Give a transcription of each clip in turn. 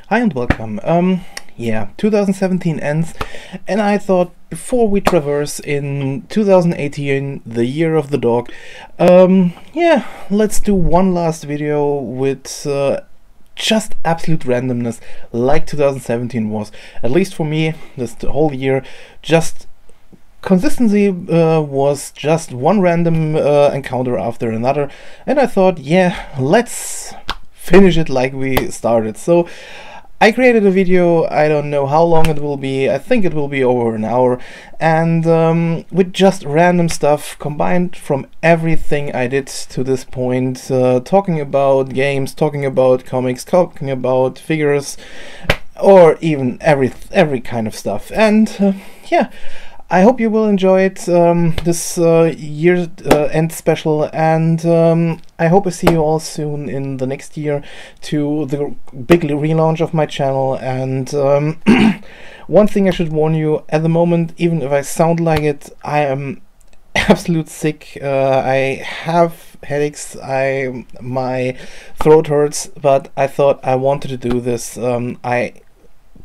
Hi and welcome. Yeah, 2017 ends, and I thought before we traverse in 2018, the year of the dog, yeah, let's do one last video with just absolute randomness, like 2017 was. At least for me, this whole year, just consistency was just one random encounter after another, and I thought, yeah, let's finish it like we started. So I created a video, I don't know how long it will be, I think it will be over an hour, and with just random stuff combined from everything I did to this point, talking about games, talking about comics, talking about figures, or even every kind of stuff. And yeah, I hope you will enjoy it, this year end special, and I hope I see you all soon in the next year to the big relaunch of my channel. And one thing I should warn you, at the moment, even if I sound like it, I am absolute sick. I have headaches, my throat hurts, but I thought I wanted to do this. I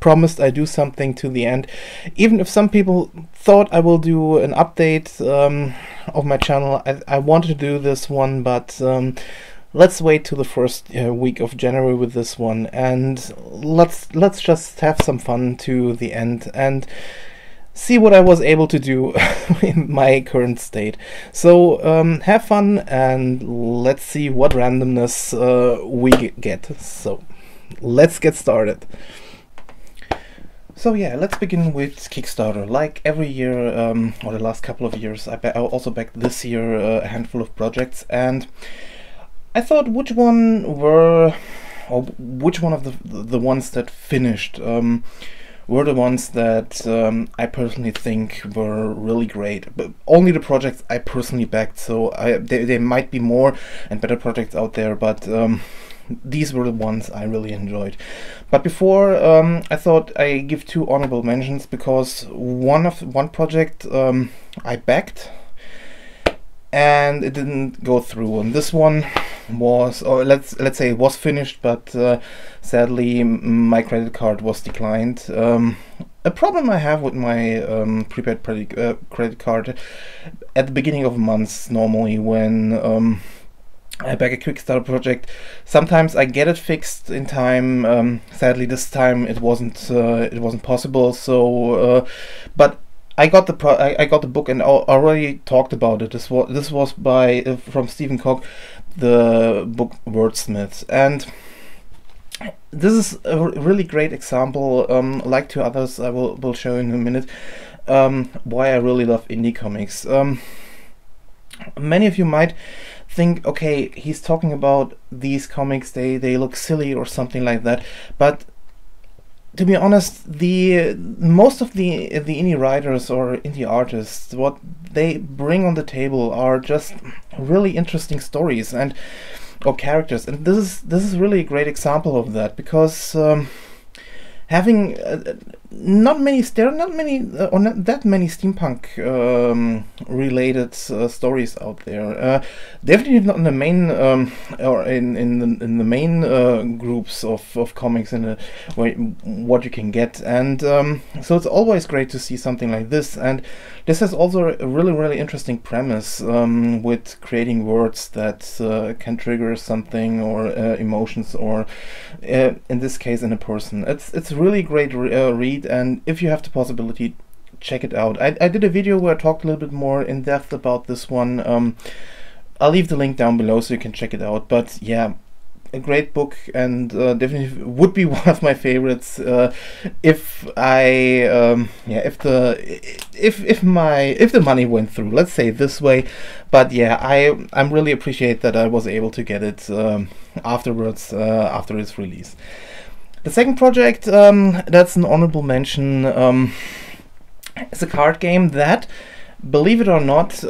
promised I do something to the end, even if some people thought I will do an update of my channel. I wanted to do this one, but let's wait till the first week of January with this one, and let's just have some fun to the end and see what I was able to do in my current state. So have fun and let's see what randomness we get. So let's get started. So yeah, let's begin with Kickstarter. Like every year, or the last couple of years, I also backed this year a handful of projects, and I thought which one of the ones that finished were the ones that I personally think were really great. But only the projects I personally backed, so there might be more and better projects out there, but these were the ones I really enjoyed. But before, I thought I give two honorable mentions, because one project I backed and it didn't go through, and this one was, or let's say it was finished, but sadly my credit card was declined. A problem I have with my prepaid credit card at the beginning of months, normally when I back a Kickstarter project, sometimes I get it fixed in time. Sadly, this time it wasn't possible. So, but I got the book and already talked about it. This was by from Stephen Koch, the book Wordsmith, and this is a really great example. Like two others, I will show in a minute. Why I really love indie comics. Many of you might think, okay, he's talking about these comics, they look silly or something like that, but to be honest, most of the indie writers or indie artists, what they bring on the table are just really interesting stories or characters, and this is really a great example of that, because having not that many steampunk related stories out there. Definitely not in the main or in the main groups of comics and what you can get, and so it's always great to see something like this. And this has also a really interesting premise with creating words that can trigger something or emotions, or in this case in a person. It's a really great read, and if you have the possibility, check it out. I did a video where I talked a little bit more in depth about this one. I'll leave the link down below so you can check it out. But yeah, a great book, and definitely would be one of my favorites if the money went through, let's say it this way. But yeah, I'm really appreciate that I was able to get it afterwards, after its release. The second project, that's an honorable mention, is a card game that, believe it or not,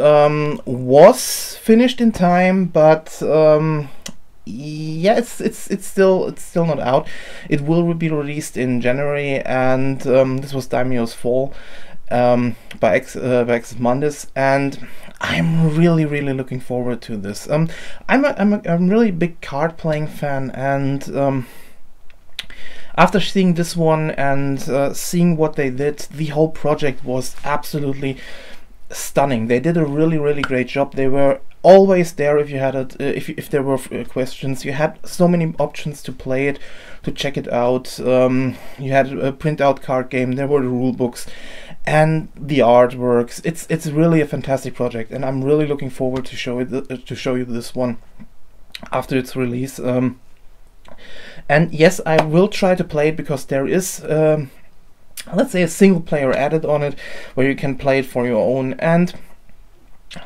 was finished in time, but yeah, it's still not out. It will be released in January, and this was Daimyo's Fall by Axis Mundus, and I'm really looking forward to this. I'm a really big card playing fan, and After seeing this one and seeing what they did, the whole project was absolutely stunning. They did a really great job. They were always there if you had it, if there were questions. You had so many options to play it, to check it out. You had a printout card game. There were the rule books and the artworks. It's really a fantastic project, and I'm really looking forward to show you this one after its release. And yes, I will try to play it, because there is let's say a single player added on it where you can play it for your own, and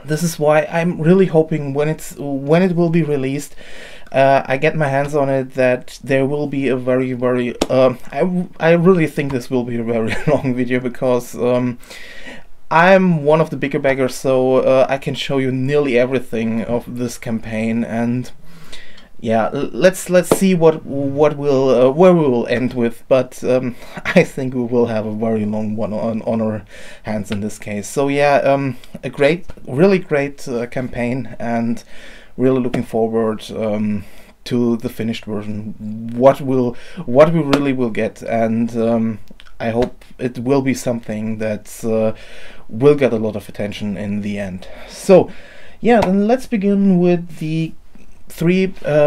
this is why I'm really hoping when it will be released, I get my hands on it, that there will be a very I really think this will be a very long video, because I'm one of the bigger baggers, so I can show you nearly everything of this campaign. And yeah, let's see what will where we will end with, but I think we will have a very long one on our hands in this case. So yeah, a really great campaign, and really looking forward to the finished version. What we really will get, and I hope it will be something that will get a lot of attention in the end. So yeah, then let's begin with the 3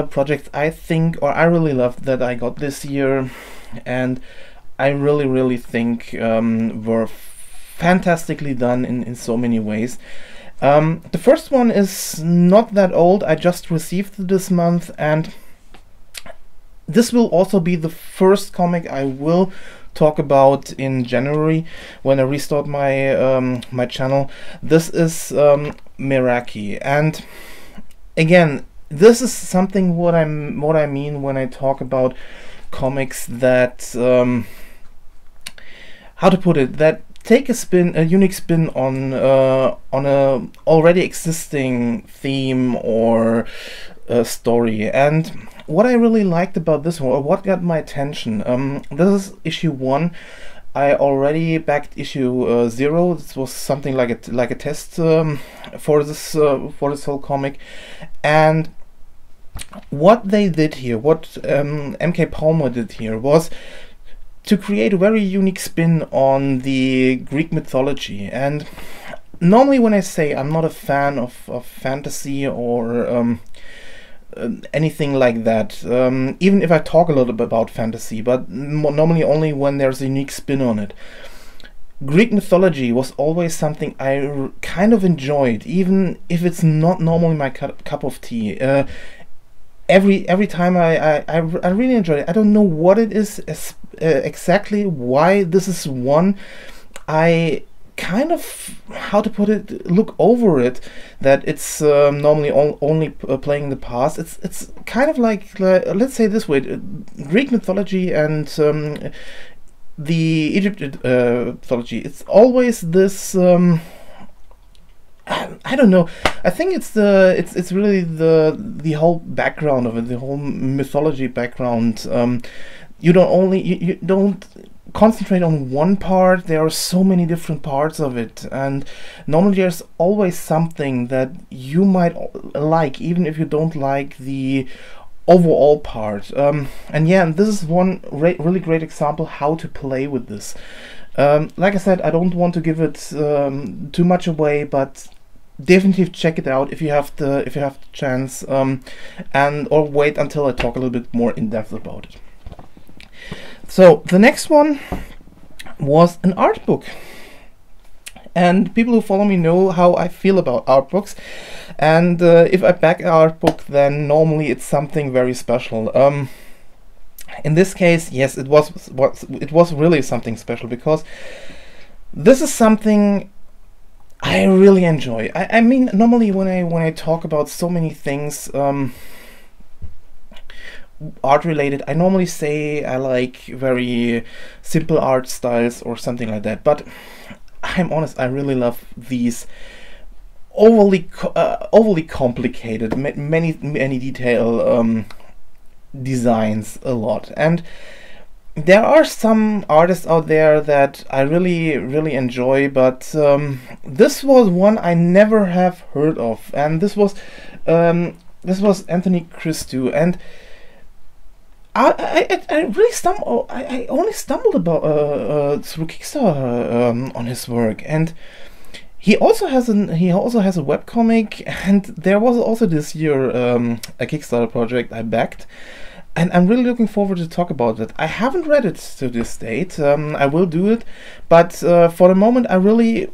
projects I think, or I really loved, that I got this year, and I really think were fantastically done in so many ways. The first one is not that old. I just received it this month, and this will also be the first comic I will talk about in January when I restart my my channel. This is Meraki, and again, this is something what I mean when I talk about comics that how to put it, that take a unique spin on a already existing theme or story. And what I really liked about this one, or what got my attention, this is issue 1. I already backed issue 0. This was something like a test for this whole comic, and what they did here, what MK Palmer did here, was to create a very unique spin on the Greek mythology. And normally when I say I'm not a fan of fantasy or anything like that, even if I talk a little bit about fantasy, but normally only when there's a unique spin on it. Greek mythology was always something I kind of enjoyed, even if it's not normally my cup of tea. Every time I really enjoy it. I don't know what it is exactly why this is one I kind of, how to put it, look over it, that it's normally only playing the past. It's kind of like let's say this way, Greek mythology and the Egypt mythology. It's always this. I don't know. I think it's really the whole background of it, the whole mythology background. You don't concentrate on one part. There are so many different parts of it, and normally there's always something that you might like, even if you don't like the overall part. And yeah, and this is one really great example how to play with this. Like I said, I don't want to give it too much away, but definitely check it out if you have the chance, and or wait until I talk a little bit more in depth about it. So the next one was an art book, and people who follow me know how I feel about art books, and if I back an art book, then normally it's something very special. In this case, yes, it was really something special, because this is something I really enjoy. I mean, normally when I talk about so many things art related, I normally say I like very simple art styles or something like that, but I'm honest, I really love these overly complicated, many detail designs a lot. And there are some artists out there that I really enjoy, but this was one I never have heard of, and this was Anthony Christou, and I really stumbled. I only stumbled about through Kickstarter on his work, and he also has a webcomic, and there was also this year a Kickstarter project I backed, and I'm really looking forward to talk about it. I haven't read it to this date. I will do it, but for the moment, I really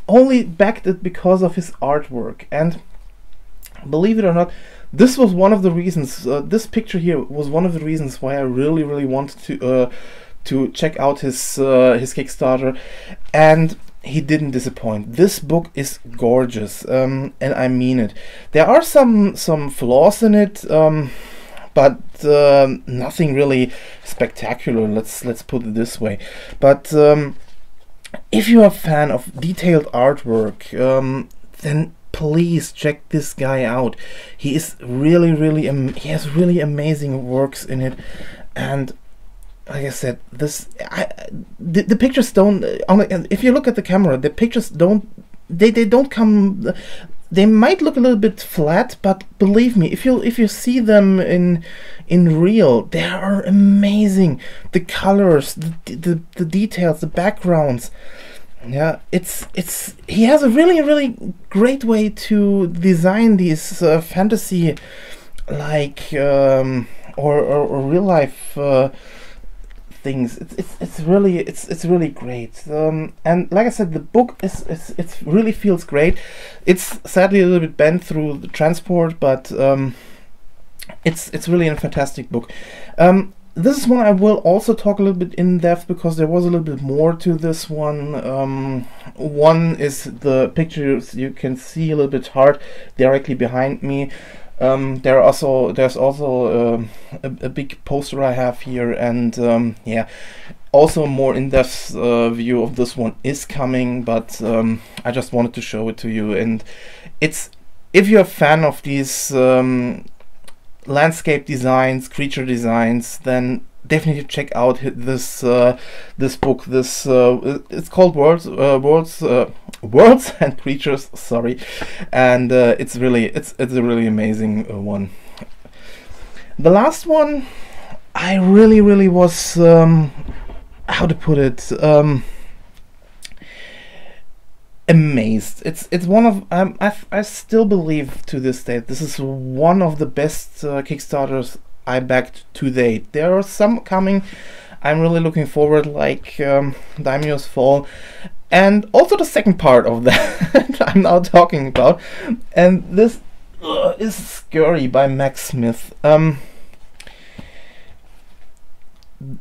only backed it because of his artwork. And believe it or not, this was one of the reasons. This picture here was one of the reasons why I really wanted to check out his Kickstarter, and he didn't disappoint. This book is gorgeous, and I mean it. There are some flaws in it, but nothing really spectacular. Let's put it this way. But if you're a fan of detailed artwork, then please check this guy out. He is really he has really amazing works in it, and like I said, the pictures don't. If you look at the camera, the pictures don't. They don't come. They might look a little bit flat, but believe me, if you see them in real, they are amazing. The colors, the details, the backgrounds. Yeah, he has a really great way to design these fantasy like or real life things. It's really great. And like I said, the book it really feels great. It's sadly a little bit bent through the transport, but it's really a fantastic book. This is one I will also talk a little bit in depth, because there was a little bit more to this one. One is the pictures you can see a little bit hard directly behind me. There's also a big poster I have here, and yeah, also a more in-depth view of this one is coming, but I just wanted to show it to you. And if you're a fan of these landscape designs, creature designs, then definitely check out this book. It's called Worlds and Creatures. Sorry, and it's a really amazing one. The last one, I really was how to put it, amazed. It's one of I still believe to this day this is one of the best Kickstarters I backed to date. There are some coming I'm really looking forward, like Daimyo's Fall, and also the second part of that I'm now talking about, and this is Scurry by Max Smith.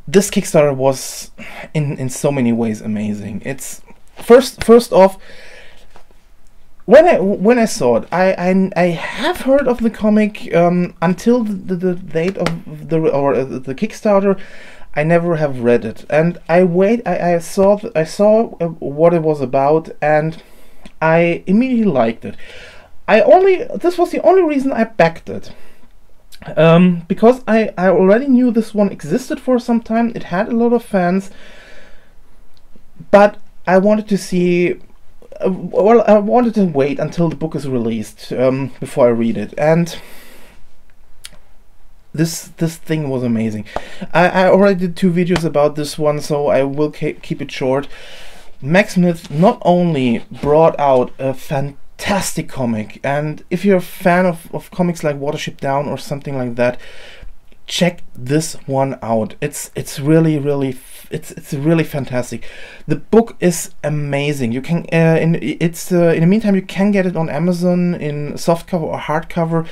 This Kickstarter was in so many ways amazing. It's first off, when I saw it, I have heard of the comic until the date of the Kickstarter. I never have read it, and I saw what it was about, and I immediately liked it. This was the only reason I backed it. Because I already knew this one existed for some time. It had a lot of fans, but I wanted to see. I wanted to wait until the book is released before I read it, and this thing was amazing. I already did 2 videos about this one, so I will keep it short. Max Smith not only brought out a fantastic comic, and if you're a fan of comics like Watership Down or something like that, check this one out. It's really fantastic. The book is amazing. You can in the meantime, you can get it on Amazon in softcover or hardcover.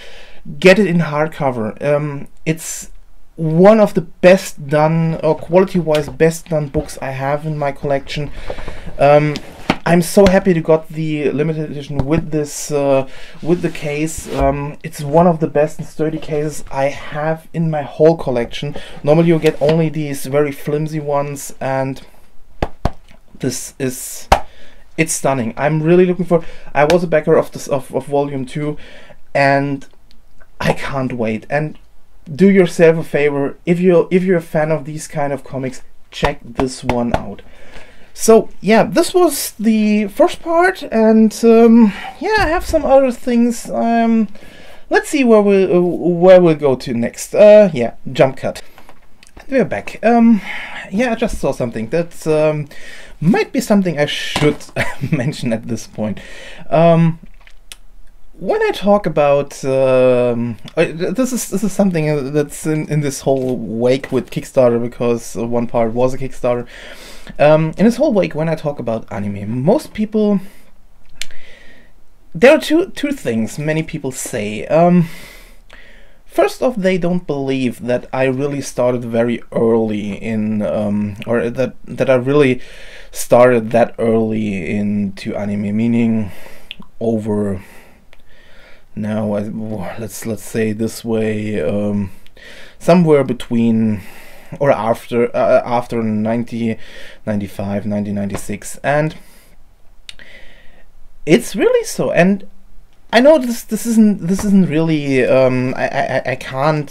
Get it in hardcover. It's one of the best done, or quality-wise best done books I have in my collection. I'm so happy to got the limited edition with this with the case. It's one of the best and sturdy cases I have in my whole collection. Normally you get only these very flimsy ones, and it's stunning. I'm really looking for. I was a backer of volume 2, and I can't wait. And do yourself a favor, if you're a fan of these kind of comics, check this one out. So yeah, this was the first part, and yeah, I have some other things I'm let's see where we'll go to next. Yeah, jump cut. We're back. Yeah, I just saw something that might be something I should mention at this point. When I talk about this is something that's in this whole wake with Kickstarter, because one part was a Kickstarter. In this whole wake, when I talk about anime, most people, there are two things many people say. First off, they don't believe that I really started very early in, or that I really started that early into anime, meaning over. Now, let's say this way, somewhere between or after 1995, 1996, and it's really so. And I know this isn't really I can't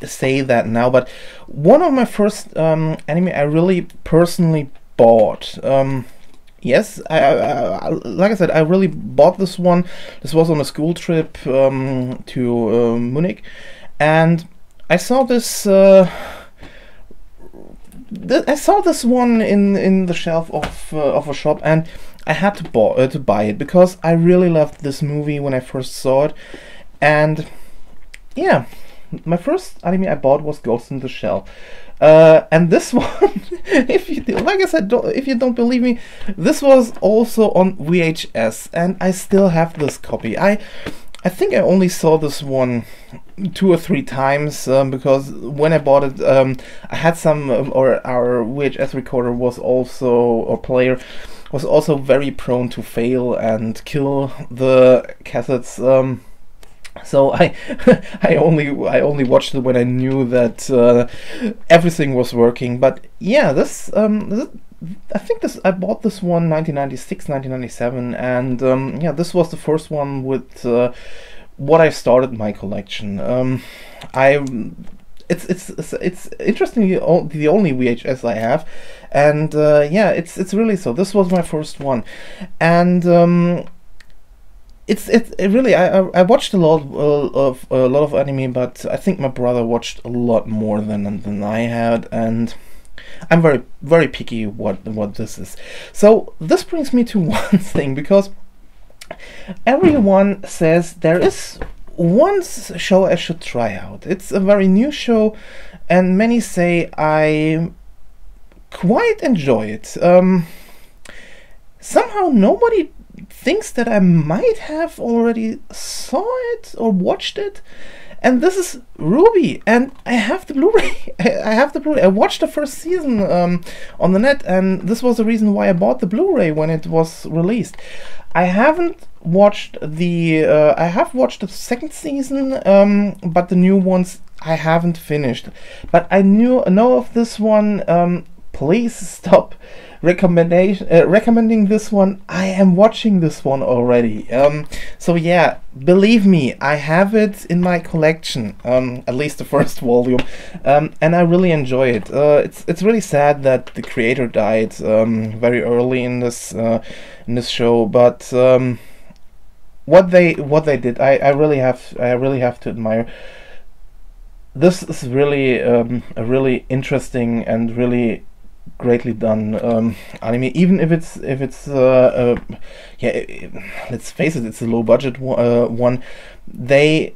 say that now, but one of my first anime I really personally bought. Yes, I like I said, I really bought this one. This was on a school trip to Munich, and I saw this. I saw this one in the shelf of a shop, and I had to buy it because I really loved this movie when I first saw it, and yeah, my first anime I bought was Ghost in the Shell. And this one, if you like I said, if you don't believe me, this was also on VHS, and I still have this copy. I think I only saw this one 2 or 3 times because when I bought it, I had some, or our VHS recorder was also, or player was also very prone to fail and kill the cassettes. So I only watched it when I knew that everything was working. But yeah, this I think I bought this one 1996, 1997, and yeah, this was the first one with what I started my collection. It's interestingly the only VHS I have, and yeah, it's really so. This was my first one, and it really I watched a lot of anime, but I think my brother watched a lot more than I had, and I'm very, very picky what this is. So this brings me to one thing, because everyone says there is one show I should try out. It's a very new show, and many say I quite enjoy it. Somehow nobody thinks that I might have already saw it or watched it, and this is Ruby, and I have the Blu-ray. I have the Blu-ray. I watched the first season on the net, and this was the reason why I bought the Blu-ray when it was released. I haven't watched the I have watched the second season, but the new ones I haven't finished. But I know of this one. Please stop recommending this one. I am watching this one already. So yeah, believe me, I have it in my collection, at least the first volume, and I really enjoy it. It's really sad that the creator died very early in this show, but what they did, I really have to admire. This is really a really interesting and really greatly done anime, even if it's yeah, let's face it, it's a low budget one. They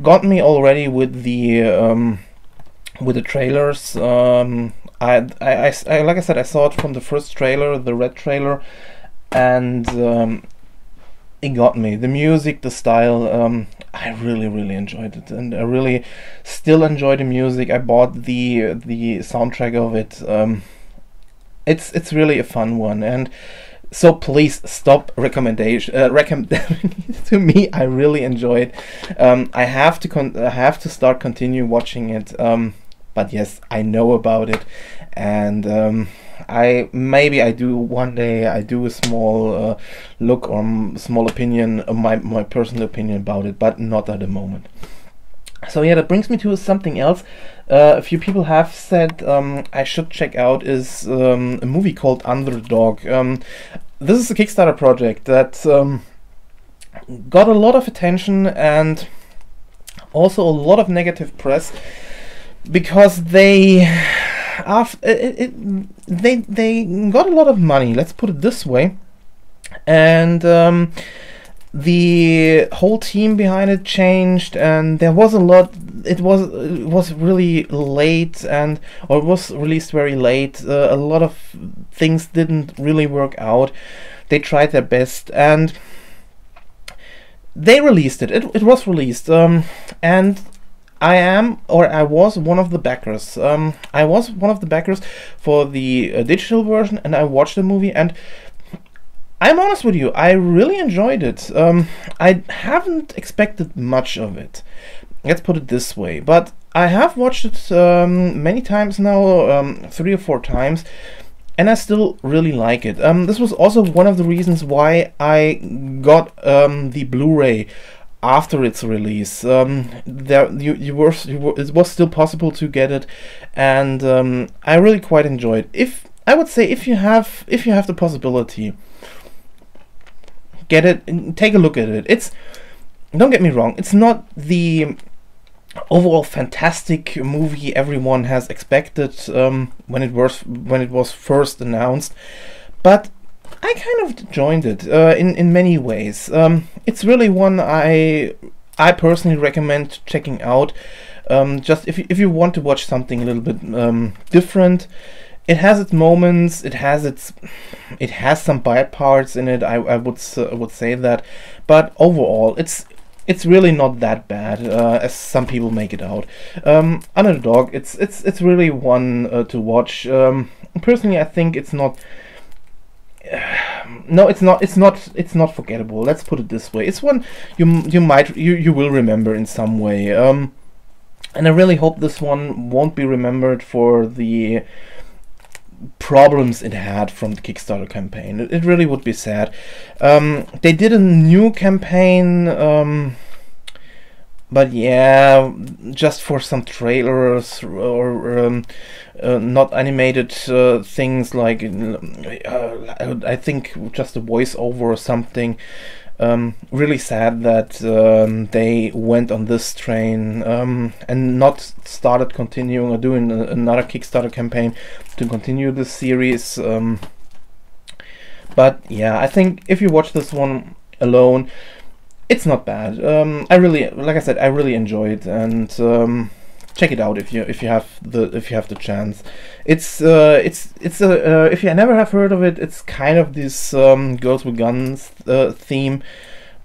got me already with the trailers. I like I said, I saw it from the first trailer, the red trailer, and it got me. The music, the style, I really enjoyed it, and I really still enjoy the music. I bought the soundtrack of it. It's really a fun one, and so please stop recommending it to me. I really enjoy it. I have to start continue watching it. But yes, I know about it, and I do one day. I do a small look or small opinion, my personal opinion about it, but not at the moment. So yeah, that brings me to something else. A few people have said I should check out is a movie called Underdog. This is a Kickstarter project that got a lot of attention, and Also a lot of negative press because they they got a lot of money, let's put it this way, and the whole team behind it changed, and there was a lot. It was really late, or it was released very late. A lot of things didn't really work out. They tried their best, and they released it. It was released, and I was one of the backers. I was one of the backers for the digital version, and I watched the movie, and I'm honest with you, I really enjoyed it. I haven't expected much of it. Let's put it this way. But I have watched it many times now, 3 or 4 times, and I still really like it. This was also one of the reasons why I got the Blu-ray after its release. It was still possible to get it, and I really quite enjoyed it. I would say if you have the possibility, get it and take a look at it. Don't get me wrong, it's not the overall fantastic movie everyone has expected when it was first announced, but I kind of enjoyed it in many ways. It's really one I personally recommend checking out. Just if you want to watch something a little bit different. It has its moments. It has some bad parts in it. I would say that, but overall, it's really not that bad as some people make it out. Underdog, it's really one to watch. Personally, I think it's not. No, it's not. It's not forgettable. Let's put it this way. It's one you will remember in some way. And I really hope this one won't be remembered for the problems it had from the Kickstarter campaign. It really would be sad. They did a new campaign, but yeah, just for some trailers or not animated things, like I think just a voiceover or something. Really sad that they went on this train and not started continuing or doing another Kickstarter campaign to continue this series. But yeah, I think if you watch this one alone, it's not bad. Like I said, I really enjoy it, and check it out if you have the chance. It's if you never have heard of it, it's kind of this girls with guns theme,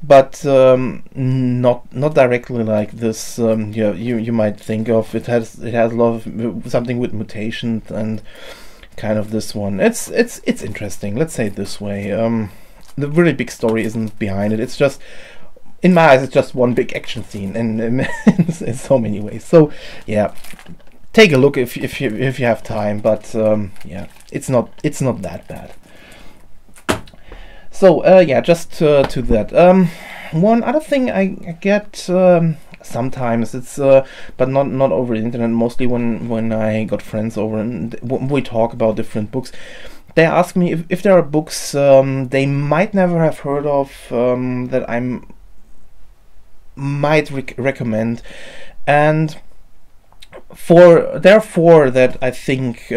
but not directly like this. You might think of it has a lot of something with mutations and kind of this one. It's interesting. Let's say it this way. The really big story isn't behind it. It's just, in my eyes, it's just one big action scene, and in so many ways. So yeah, take a look if you have time. But yeah, it's not that bad. So yeah, just to that. One other thing I get sometimes, it's but not over the internet. Mostly when I got friends over and we talk about different books. They ask me if there are books they might never have heard of that I might recommend, and therefore that I think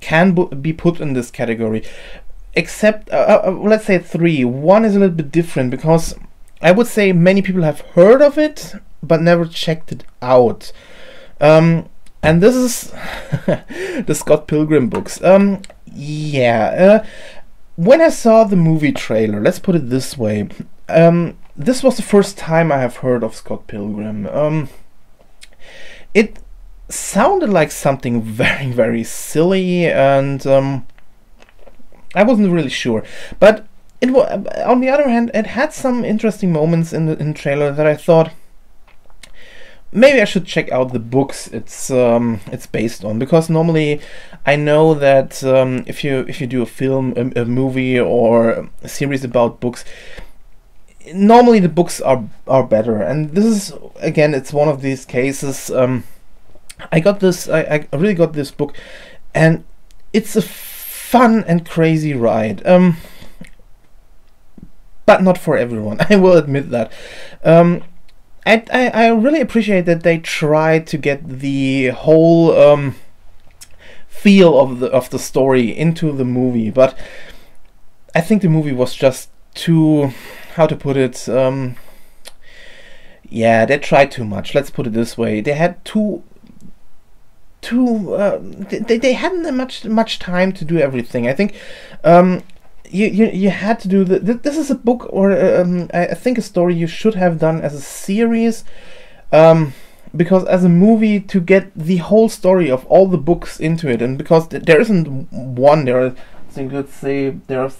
can be put in this category. Except let's say 3. One is a little bit different because I would say many people have heard of it but never checked it out. And this is the Scott Pilgrim books. Yeah, when I saw the movie trailer, let's put it this way, this was the first time I have heard of Scott Pilgrim. It sounded like something very, very silly, and I wasn't really sure. But on the other hand, it had some interesting moments in the trailer that I thought maybe I should check out the books it's based on, because normally I know that if you do a film, a movie, or a series about books, normally the books are better. And this is, again, it's one of these cases. I really got this book, and it's a fun and crazy ride. But not for everyone. I will admit that. I really appreciate that they tried to get the whole feel of the story into the movie, but I think the movie was just too, how to put it, yeah, they tried too much. Let's put it this way: they had they hadn't much time to do everything. I think you had to do this is a book, or I think a story you should have done as a series, because as a movie, to get the whole story of all the books into it, and because there isn't one, there are, I think, let's say there are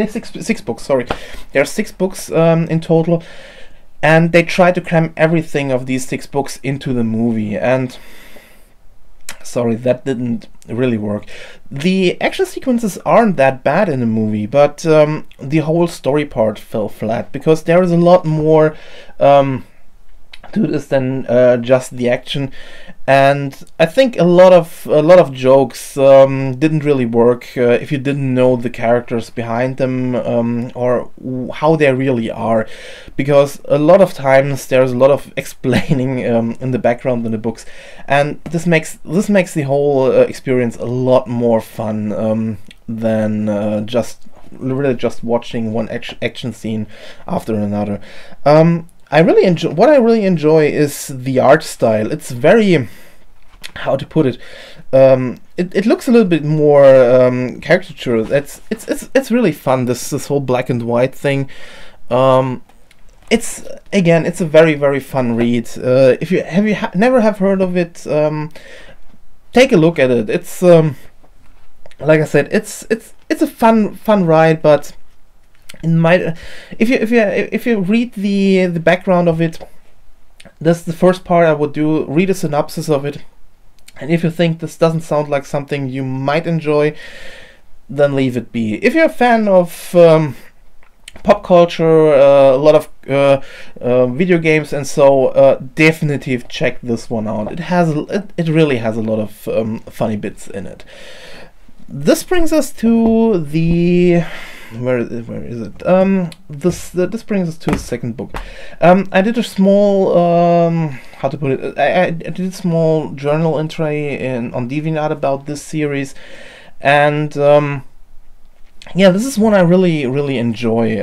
six books. Sorry, there are 6 books in total, and they try to cram everything of these 6 books into the movie, and sorry, that didn't really work. The action sequences aren't that bad in the movie, but the whole story part fell flat, because there is a lot more to this than just the action, and I think a lot of jokes didn't really work if you didn't know the characters behind them, or how they really are, because a lot of times there's a lot of explaining in the background in the books, and this makes the whole experience a lot more fun than just watching one action scene after another. What I really enjoy is the art style. It's very, how to put it, it looks a little bit more caricatured. It's really fun, this whole black and white thing. It's a very, very fun read. If you never have heard of it, take a look at it. It's like I said, it's a fun ride, but if you read the background of it, that's the first part I would do. Read a synopsis of it, and if you think this doesn't sound like something you might enjoy, then leave it be. If you're a fan of pop culture, a lot of video games, and so definitely check this one out. It really has a lot of funny bits in it. This brings us to the where is it? This brings us to the second book. I did a small how to put it. I did a small journal entry on DeviantArt about this series, and yeah, this is one I really enjoy.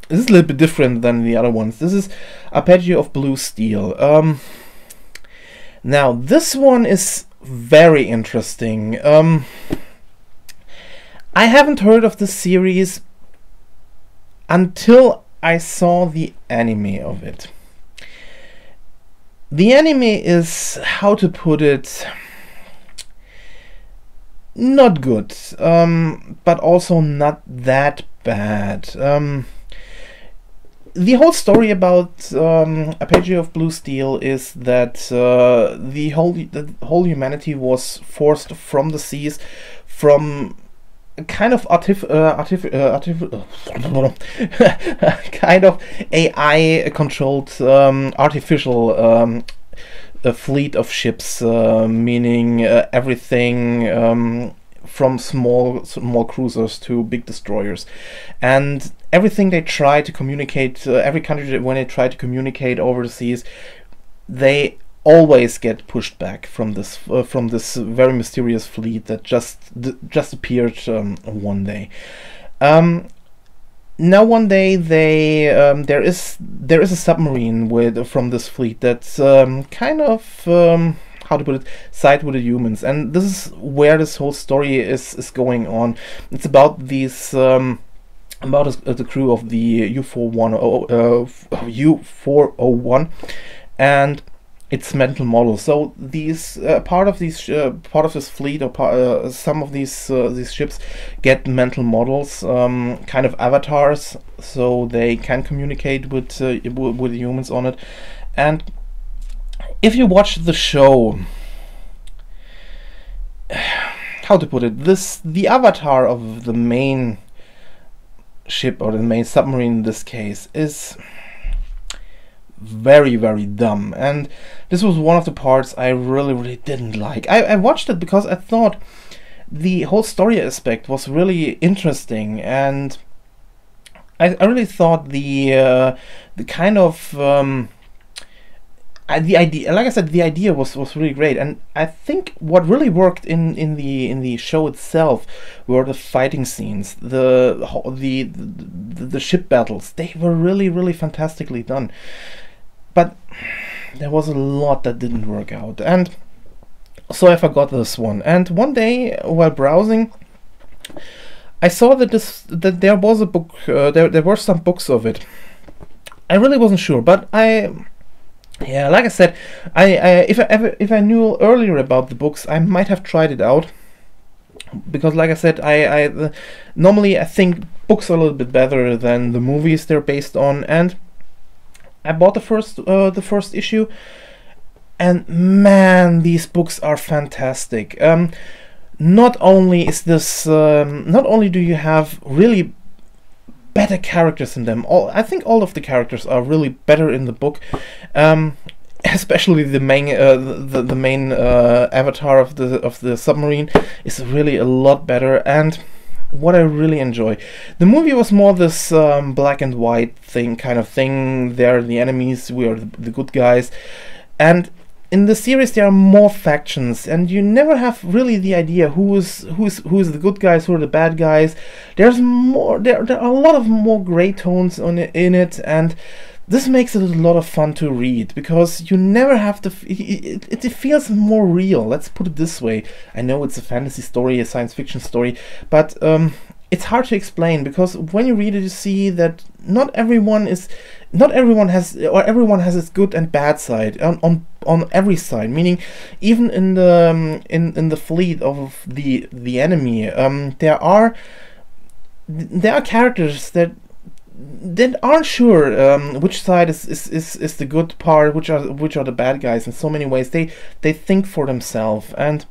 This is a little bit different than the other ones. This is Arpeggio of Blue Steel. Now this one is very interesting. I haven't heard of this series until I saw the anime of it. The anime is, how to put it, not good, but also not that bad. The whole story about Arpeggio of Blue Steel is that the whole humanity was forced from the seas, from kind of kind of AI controlled artificial a fleet of ships, meaning everything from small cruisers to big destroyers, and everything they try to communicate, every country when they try to communicate over the seas, they always get pushed back from this very mysterious fleet that just appeared one day. Now one day there is a submarine from this fleet that's kind of how to put it, side with the humans, and this is where this whole story is going on. It's about these about the crew of the U401 and its mental model. So these part of this fleet, or some of these ships get mental models, kind of avatars, so they can communicate with humans on it. And if you watch the show, how to put it, the avatar of the main ship, or the main submarine in this case, is very, very dumb, and this was one of the parts I really didn't like. I watched it because I thought the whole story aspect was really interesting, and I really thought the kind of the idea, like I said, the idea was really great, and I think what really worked in the show itself were the fighting scenes, the ship battles. They were really fantastically done, but there was a lot that didn't work out, and so I forgot this one. And one day while browsing, I saw that there was a book. There were some books of it. I really wasn't sure, but yeah, like I said, if I knew earlier about the books, I might have tried it out, because like I said, normally I think books are a little bit better than the movies they're based on, and I bought the first issue, and man, these books are fantastic. Not only do you have really better characters in them. I think all of the characters are really better in the book, especially the main avatar of the submarine is really a lot better. And what I really enjoy, the movie was more this black and white kind of thing. They're the enemies, we are the good guys, and in the series there are more factions, and you never have really the idea who's the good guys, who are the bad guys. There's more. There are a lot of more gray tones in it, and this makes it a lot of fun to read, because you never have to. It feels more real. Let's put it this way. I know it's a fantasy story, a science fiction story, but it's hard to explain, because when you read it, you see that everyone has its good and bad side on every side. Meaning, even in the fleet of the enemy, there are characters that aren't sure which side is the good part, which are the bad guys. In so many ways, they think for themselves, and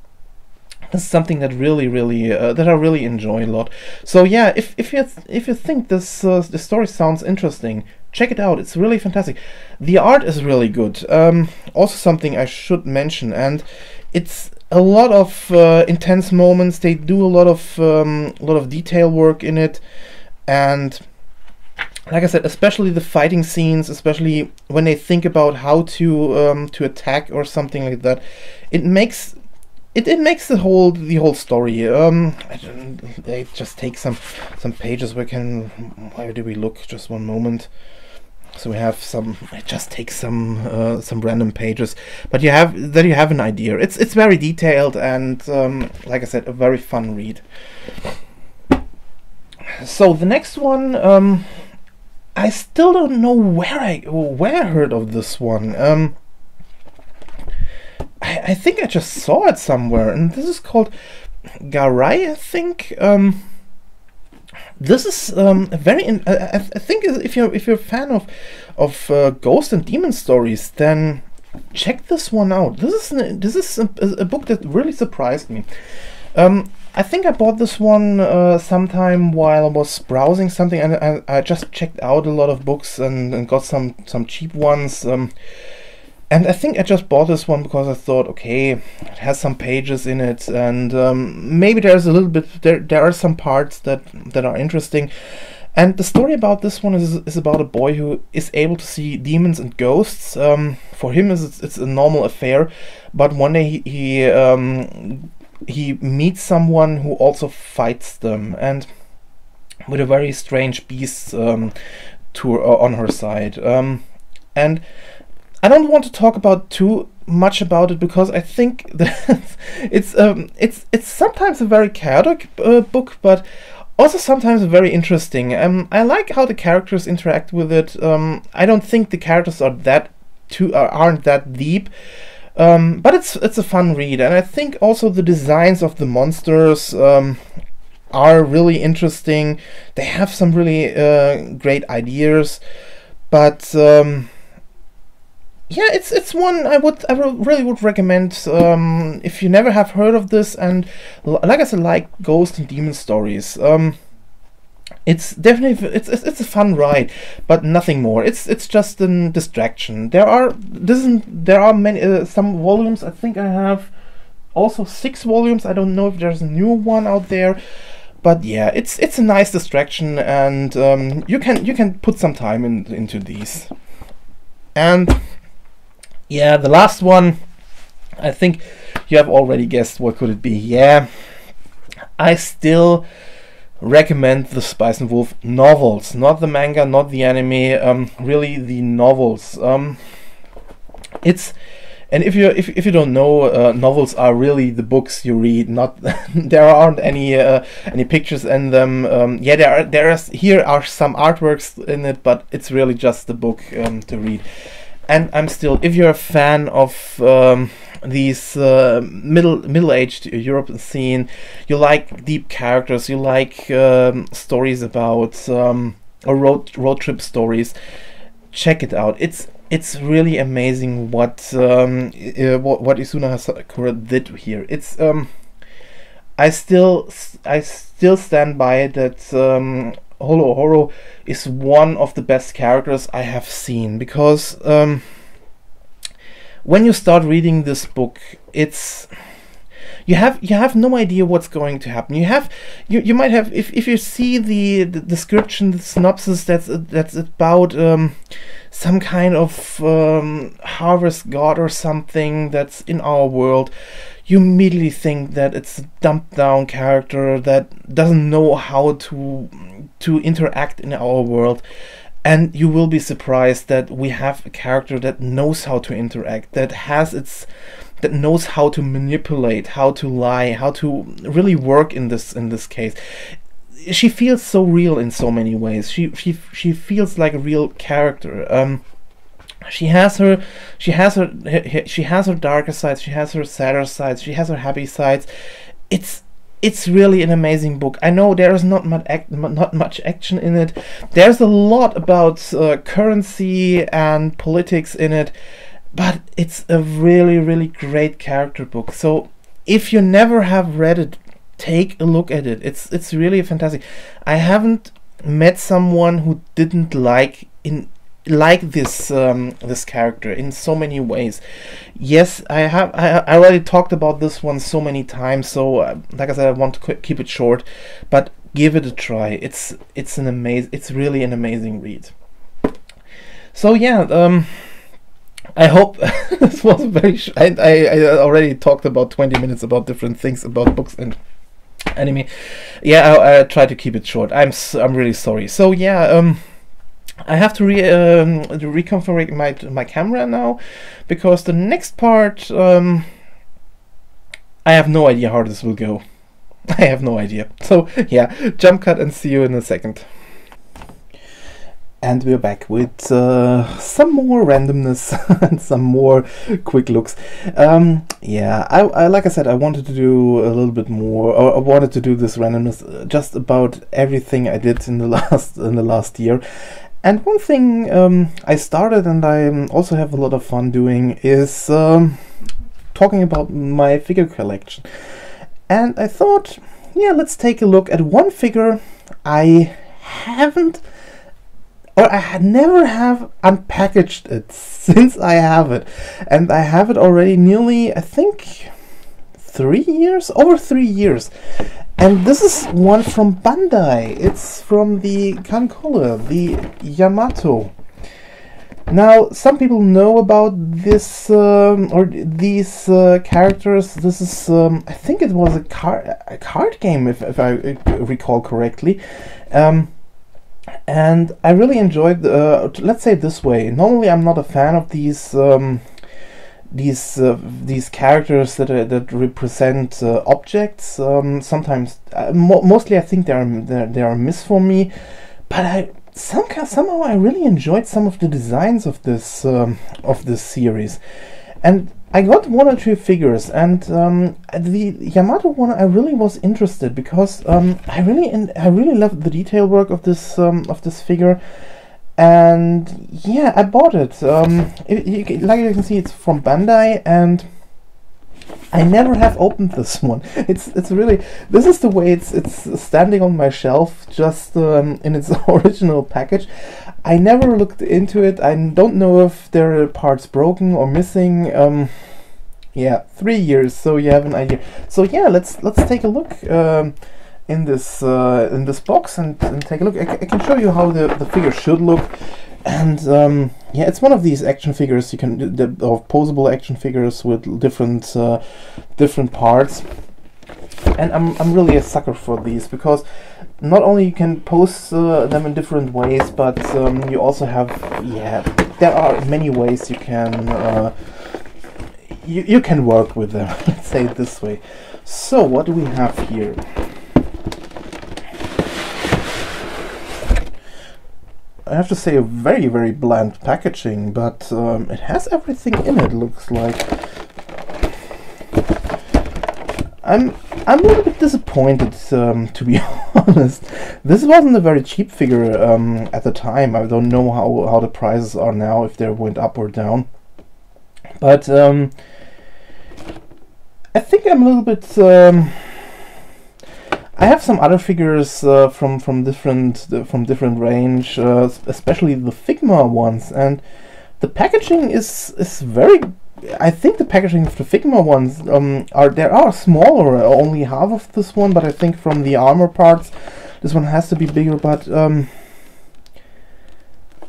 this is something that that I really enjoy a lot. So yeah, if you think this the story sounds interesting, check it out. It's really fantastic. The art is really good. Also something I should mention, and it's a lot of intense moments. They do a lot of detail work in it, and like I said, especially the fighting scenes, especially when they think about how to attack or something like that, it makes the whole story. They just take some pages. Where do we look? Just one moment. So we have some. It just takes some random pages, but you have an idea. It's very detailed, and like I said, a very fun read. So the next one, I still don't know where I heard of this one. I think I just saw it somewhere, and this is called Garai, I think. This is a very. I think if you're a fan of ghost and demon stories, then check this one out. This is a book that really surprised me. I think I bought this one sometime while I was browsing something, and I just checked out a lot of books and got some cheap ones. And I think I just bought this one because I thought, okay, it has some pages in it, and maybe there's a little bit. There are some parts that are interesting. And the story about this one is about a boy who is able to see demons and ghosts. For him, it's a normal affair, but one day he meets someone who also fights them, and with a very strange beast on her side. And I don't want to talk about too much about it, because I think that it's sometimes a very chaotic book, but also sometimes very interesting. I like how the characters interact with it. I don't think the characters aren't that deep, but it's a fun read, and I think also the designs of the monsters are really interesting. They have some really great ideas, but yeah, it's one I really would recommend if you never have heard of this, and like I said, like ghost and demon stories. It's definitely it's a fun ride, but nothing more. It's just a distraction. There are many some volumes. I think I have also 6 volumes. I don't know if there's a new one out there, But yeah, it's a nice distraction, and you can put some time into these. And yeah, the last one, I think you have already guessed what could it be. Yeah, I still recommend the Spice and Wolf novels, not the manga, not the anime, really the novels. It's And if you don't know, novels are really the books you read. Not there aren't any pictures in them. Yeah, here are some artworks in it, but it's really just the book to read. And I'm still, if you're a fan of these middle-aged European scene, you like deep characters, you like stories about or road trip stories, check it out. It's really amazing what Izuna Sakura did here. It's I still stand by it that Holo Horo is one of the best characters I have seen, because when you start reading this book, you have no idea what's going to happen. You might have, if you see the description, the synopsis that's about some kind of harvest god or something that's in our world, you immediately think that it's a dumped down character that doesn't know how to interact in our world. And you will be surprised that we have a character that knows how to interact, that knows how to manipulate, how to lie, how to really work in this case. She feels so real in so many ways. She feels like a real character. She has her darker sides. She has her sadder sides. She has her happy sides. It's really an amazing book. I know there is not much action in it. There's a lot about currency and politics in it, but it's a really great character book. So if you never have read it, take a look at it. It's really fantastic. I haven't met someone who didn't like this character in so many ways. Yes, I already talked about this one so many times, so like I said, I want to keep it short, but give it a try. It's really an amazing read. So yeah, I hope this was very I already talked about 20 minutes about different things about books and anime. Yeah, I try to keep it short. I'm really sorry. So yeah, I have to reconfigure my camera now, because the next part, I have no idea how this will go. I have no idea. So yeah, jump cut and see you in a second. And we're back with some more randomness and some more quick looks. Yeah, I like I said, I wanted to do a little bit more, or I wanted to do this randomness just about everything I did in the last year. And one thing I started, and I also have a lot of fun doing, is talking about my figure collection. And I thought, yeah, let's take a look at one figure I haven't, or I never have unpackaged it since I have it. And I have it already nearly, I think, 3 years? Over 3 years. And this is one from Bandai. It's from the Kankole, the Yamato. Now, some people know about this or these characters. This is, I think it was a card game, if I recall correctly. And I really enjoyed. Let's say it this way. Normally, I'm not a fan of these characters that represent objects. Sometimes, mostly, I think they are a miss for me. But somehow I really enjoyed some of the designs of this series, and I got 1 or 2 figures. And the Yamato one, I really was interested, because I really loved the detail work of this figure. And yeah, I bought it. Like you can see, it's from Bandai, and I never have opened this one. It's really, this is the way it's standing on my shelf, just in its original package. I never looked into it. I don't know if there are parts broken or missing. Yeah, 3 years, so you have an idea. So yeah, let's take a look in this box and take a look. I can show you how the figure should look. And yeah, it's one of these action figures you can or posable action figures with different different parts. And I'm really a sucker for these, because not only you can pose them in different ways, but you also have, yeah, there are many ways you can you can work with them. Let's say it this way. So what do we have here? I have to say, a very, very bland packaging, but it has everything in it, looks like. I'm a little bit disappointed, to be honest. This wasn't a very cheap figure at the time. I don't know how the prices are now, if they went up or down. But I think I'm a little bit... I have some other figures from different range, especially the Figma ones, and the packaging is very. I think the packaging of the Figma ones are smaller, only half of this one, but I think from the armor parts, this one has to be bigger. But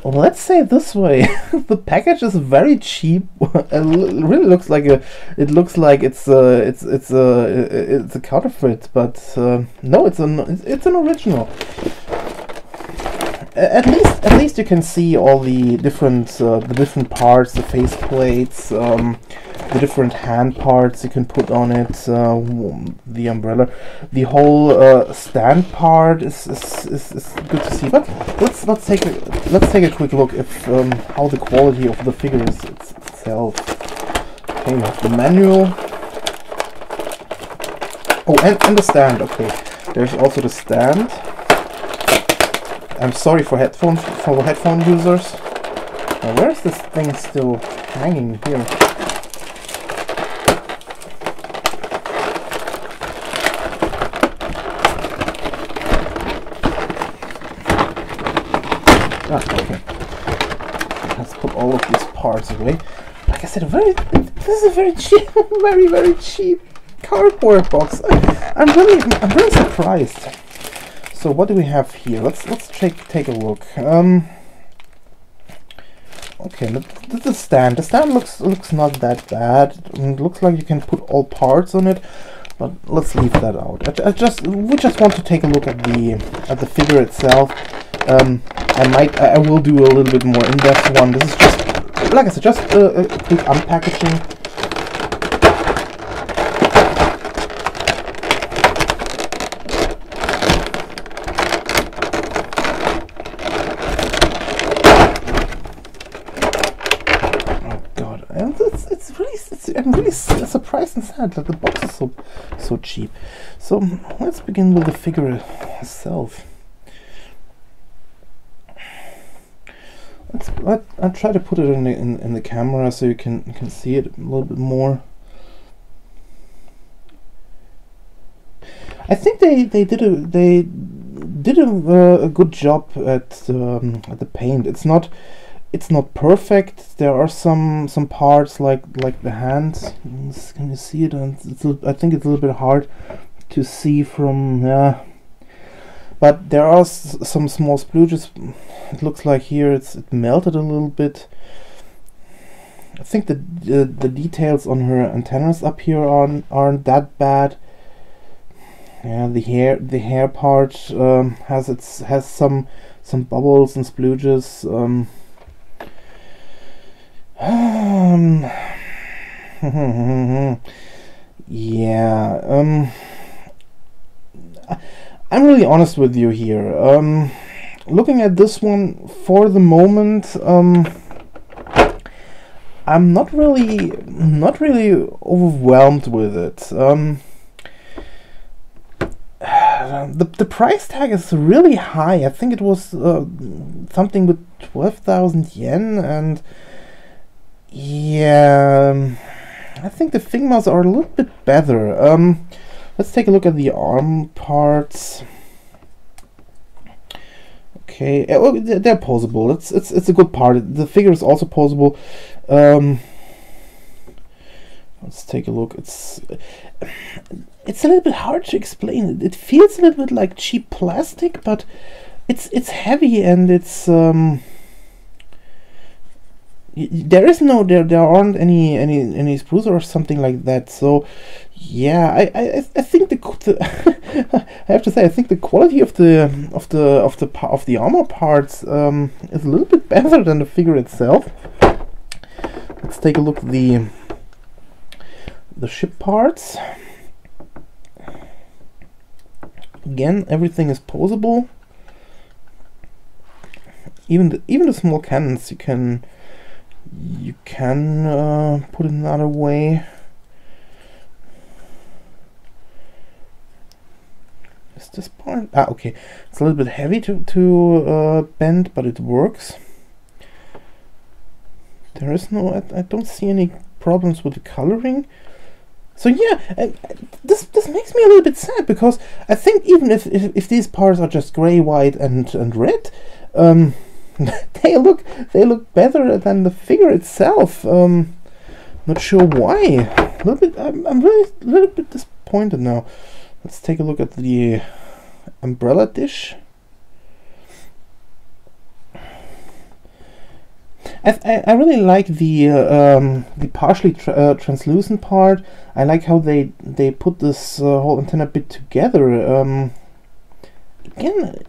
let's say it this way: the package is very cheap. It really looks like it's a counterfeit, but no, it's an original. At least you can see all the different parts, the face plates, the different hand parts you can put on it, the umbrella, the whole stand part is good to see. But let's take a quick look at how the quality of the figure is itself. Okay, we have the manual. Oh, and the stand. Okay, there's also the stand. I'm sorry for headphone users. Now, where is this thing still hanging here? Ah, okay. Let's put all of these parts away. Like I said, this is a very cheap, very cheap cardboard box. I'm really surprised. So what do we have here? Let's take a look. Okay, the stand. The stand looks not that bad. It looks like you can put all parts on it, but let's leave that out. We just want to take a look at the figure itself. I will do a little bit more in-depth one. This is just, like I said, just a quick unpackaging. I'm really surprised and sad that the box is so cheap. So let's begin with the figure itself. I'll try to put it in the camera so you can see it a little bit more. I think they did a good job at the paint. It's not perfect. There are some parts like the hands. Can you see it? And I think it's a little bit hard to see from but there are some small splooges. It looks like here it melted a little bit. I think the details on her antennas up here aren't that bad. Yeah, the hair part has some bubbles and splooges. Yeah, I'm really honest with you here. Looking at this one for the moment, I'm not really overwhelmed with it. The price tag is really high. I think it was something with 12,000 yen, and yeah, I think the Figmas are a little bit better. Let's take a look at the arm parts. Okay, they're posable. It's a good part. The figure is also posable. Let's take a look. It's a little bit hard to explain. It feels a little bit like cheap plastic, but it's heavy, and it's there aren't any sprues or something like that. So yeah, I think the I have to say, I think the quality of the armor parts is a little bit better than the figure itself. Let's take a look at the ship parts. Again, everything is posable. Even the small cannons, you can put it another way. Is this part? Ah, okay. It's a little bit heavy to bend, but it works. There is no. I don't see any problems with the coloring. So yeah, this makes me a little bit sad, because I think even if these parts are just gray, white, and red, they look better than the figure itself. Not sure why. I'm really a little bit disappointed now. Let's take a look at the umbrella dish. I really like the partially translucent part. I like how they put this whole antenna bit together. Again,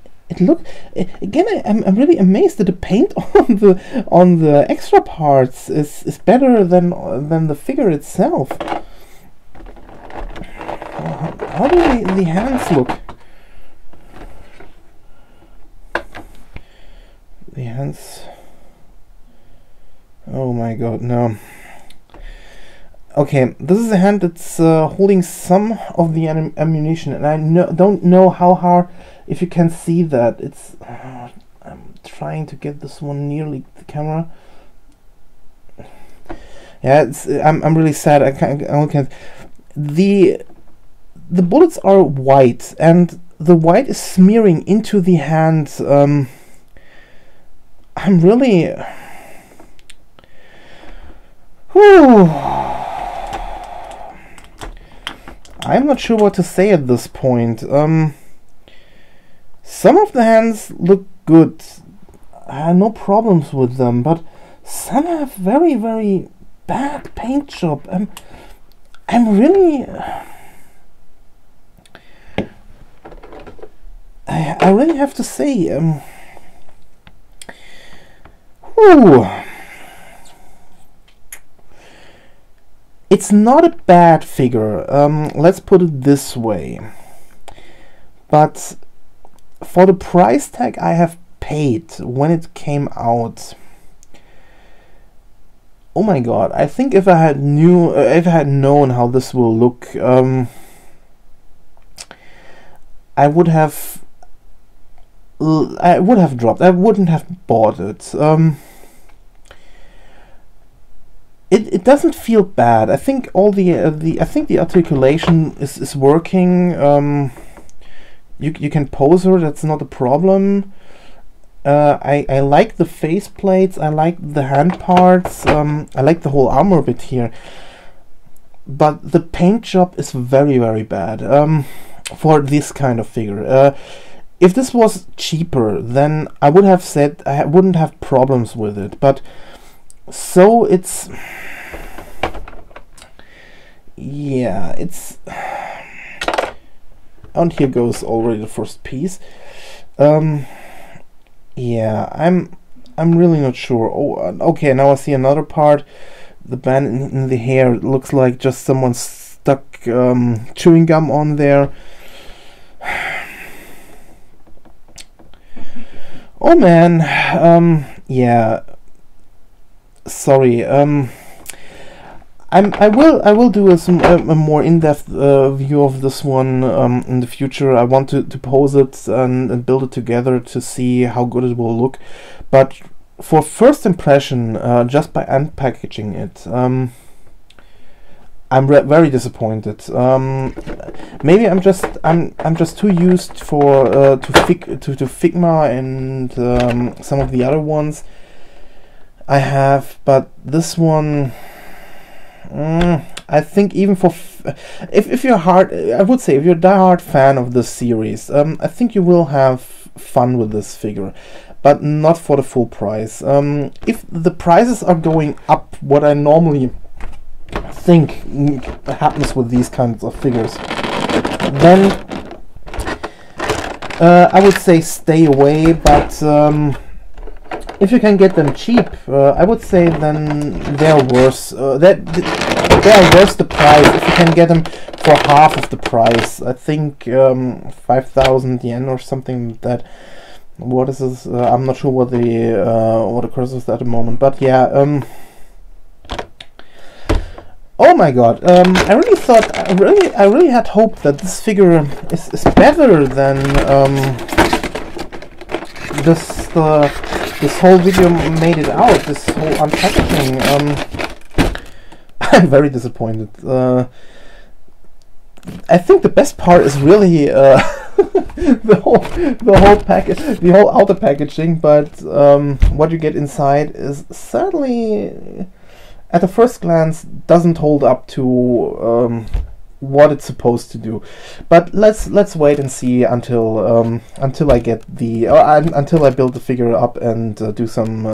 I'm really amazed that the paint on the extra parts is better than the figure itself. How do the hands look? The hands. Oh my god, no. Okay, this is a hand that's holding some of the ammunition, and I don't know how hard, if you can see that. It's I'm trying to get this one nearly the camera. Yeah, I'm really sad. I can't. The bullets are white, and the white is smearing into the hand. I'm really. Whew. I'm not sure what to say at this point. Some of the hands look good. I have no problems with them, but some have very, very bad paint job. I'm really. I really have to say. Whew. It's not a bad figure, let's put it this way, but for the price tag I have paid when it came out, oh my god, I think if I had known how this will look, I would have dropped. I wouldn't have bought it. It doesn't feel bad. I think all the articulation is working. You can pose her. That's not a problem. I like the face plates. I like the hand parts. I like the whole armor bit here. But the paint job is very, very bad for this kind of figure. If this was cheaper, then I would have said I wouldn't have problems with it. But so it's, yeah, it's, and here goes already the first piece. Yeah, I'm really not sure. Oh, okay, now I see another part. The band in the hair, it looks like just someone stuck chewing gum on there. Oh man, yeah. Sorry. I will do a more in-depth view of this one in the future. I want to pose it and build it together to see how good it will look. But for first impression, just by unpackaging it, I'm very disappointed. Maybe I'm just too used to Figma and some of the other ones I have, but this one, I I think even for if you're I would say if you're a diehard fan of this series, I think you will have fun with this figure, but not for the full price. If the prices are going up, what I normally think happens with these kinds of figures, then I would say stay away. But if you can get them cheap, I would say then they're worth they're worth the price. If you can get them for half of the price, I think 5,000 yen or something like that. What is this? I'm not sure what the curse is at the moment, but yeah. Oh my god! I really thought, I really had hoped that this figure is better than this whole video made it out. This whole unpackaging. I'm very disappointed. I think the best part is really the whole package, the whole outer packaging. But what you get inside is sadly, at the first glance, doesn't hold up to what it's supposed to do. But let's wait and see until I get the until I build the figure up and do some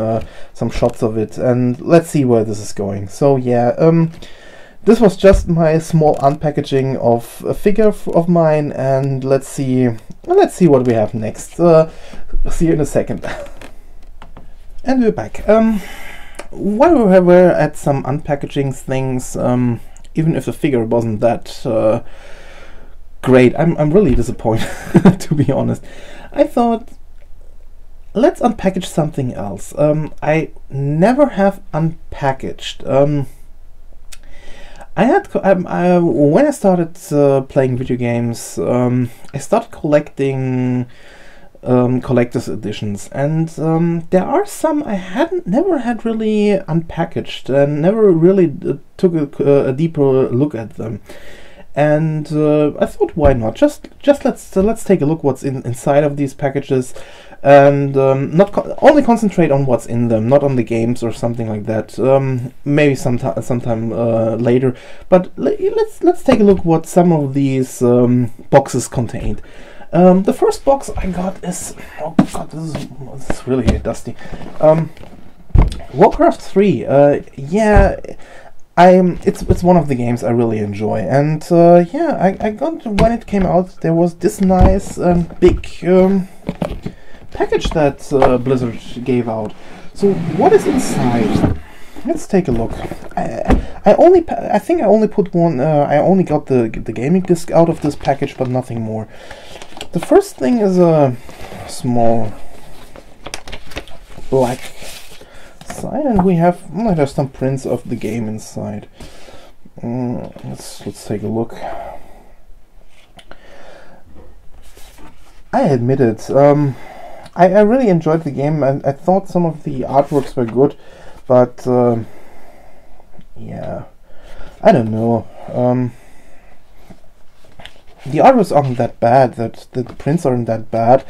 shots of it, and let's see where this is going. So yeah, this was just my small unpackaging of a figure of mine, and let's see what we have next. See you in a second. And we're back. While we were at some unpackaging things, even if the figure wasn't that great, I'm really disappointed, to be honest. I thought, let's unpackage something else. I never have unpackaged. When I started playing video games, I started collecting collector's editions, and there are some I never had really unpackaged and never really took a deeper look at them. And I thought, why not? Just let's take a look what's inside of these packages, and only concentrate on what's in them, not on the games or something like that. Maybe sometime later. But let's take a look what some of these boxes contained. The first box I got is, oh god, this is really dusty. Warcraft 3. Yeah. It's one of the games I really enjoy, and yeah, I got, when it came out, there was this nice big package that Blizzard gave out. So what is inside? Let's take a look. I think I only put one. I only got the gaming disc out of this package, but nothing more. The first thing is a small black side, and we have there's some prints of the game inside. Let's take a look. I admit it. I really enjoyed the game, and I thought some of the artworks were good, but yeah, I don't know. The artworks aren't that bad. That the prints aren't that bad,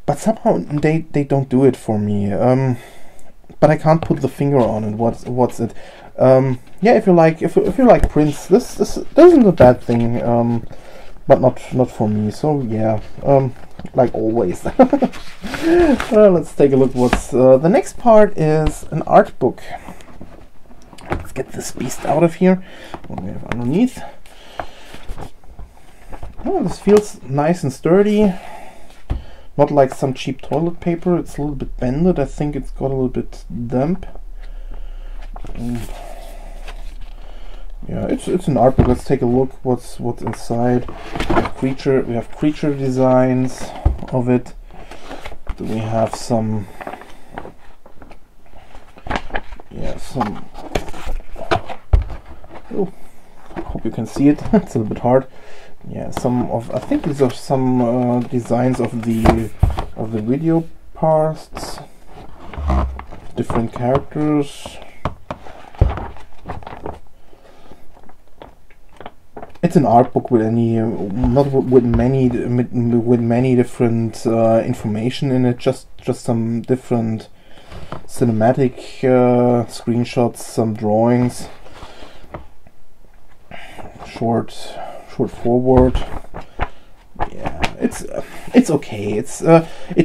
but somehow they don't do it for me. But I can't put the finger on it. What's it? Yeah, if you like prints, this isn't a bad thing. But not for me. So yeah, like always. Let's take a look. What's the next part is an art book. Let's get this beast out of here. What do we have underneath? Oh, this feels nice and sturdy. Not like some cheap toilet paper. It's a little bit bended. I think it's got a little bit damp. Yeah, it's an art book. Let's take a look. What's inside? We have creature designs of it. Do we have some? Yeah, some. Oh, hope you can see it. It's a little bit hard. Yeah, I think these are some designs of the video parts, different characters. It's an art book with many different information in it. Just some different cinematic screenshots, some drawings. short forward. Yeah, it's okay. It's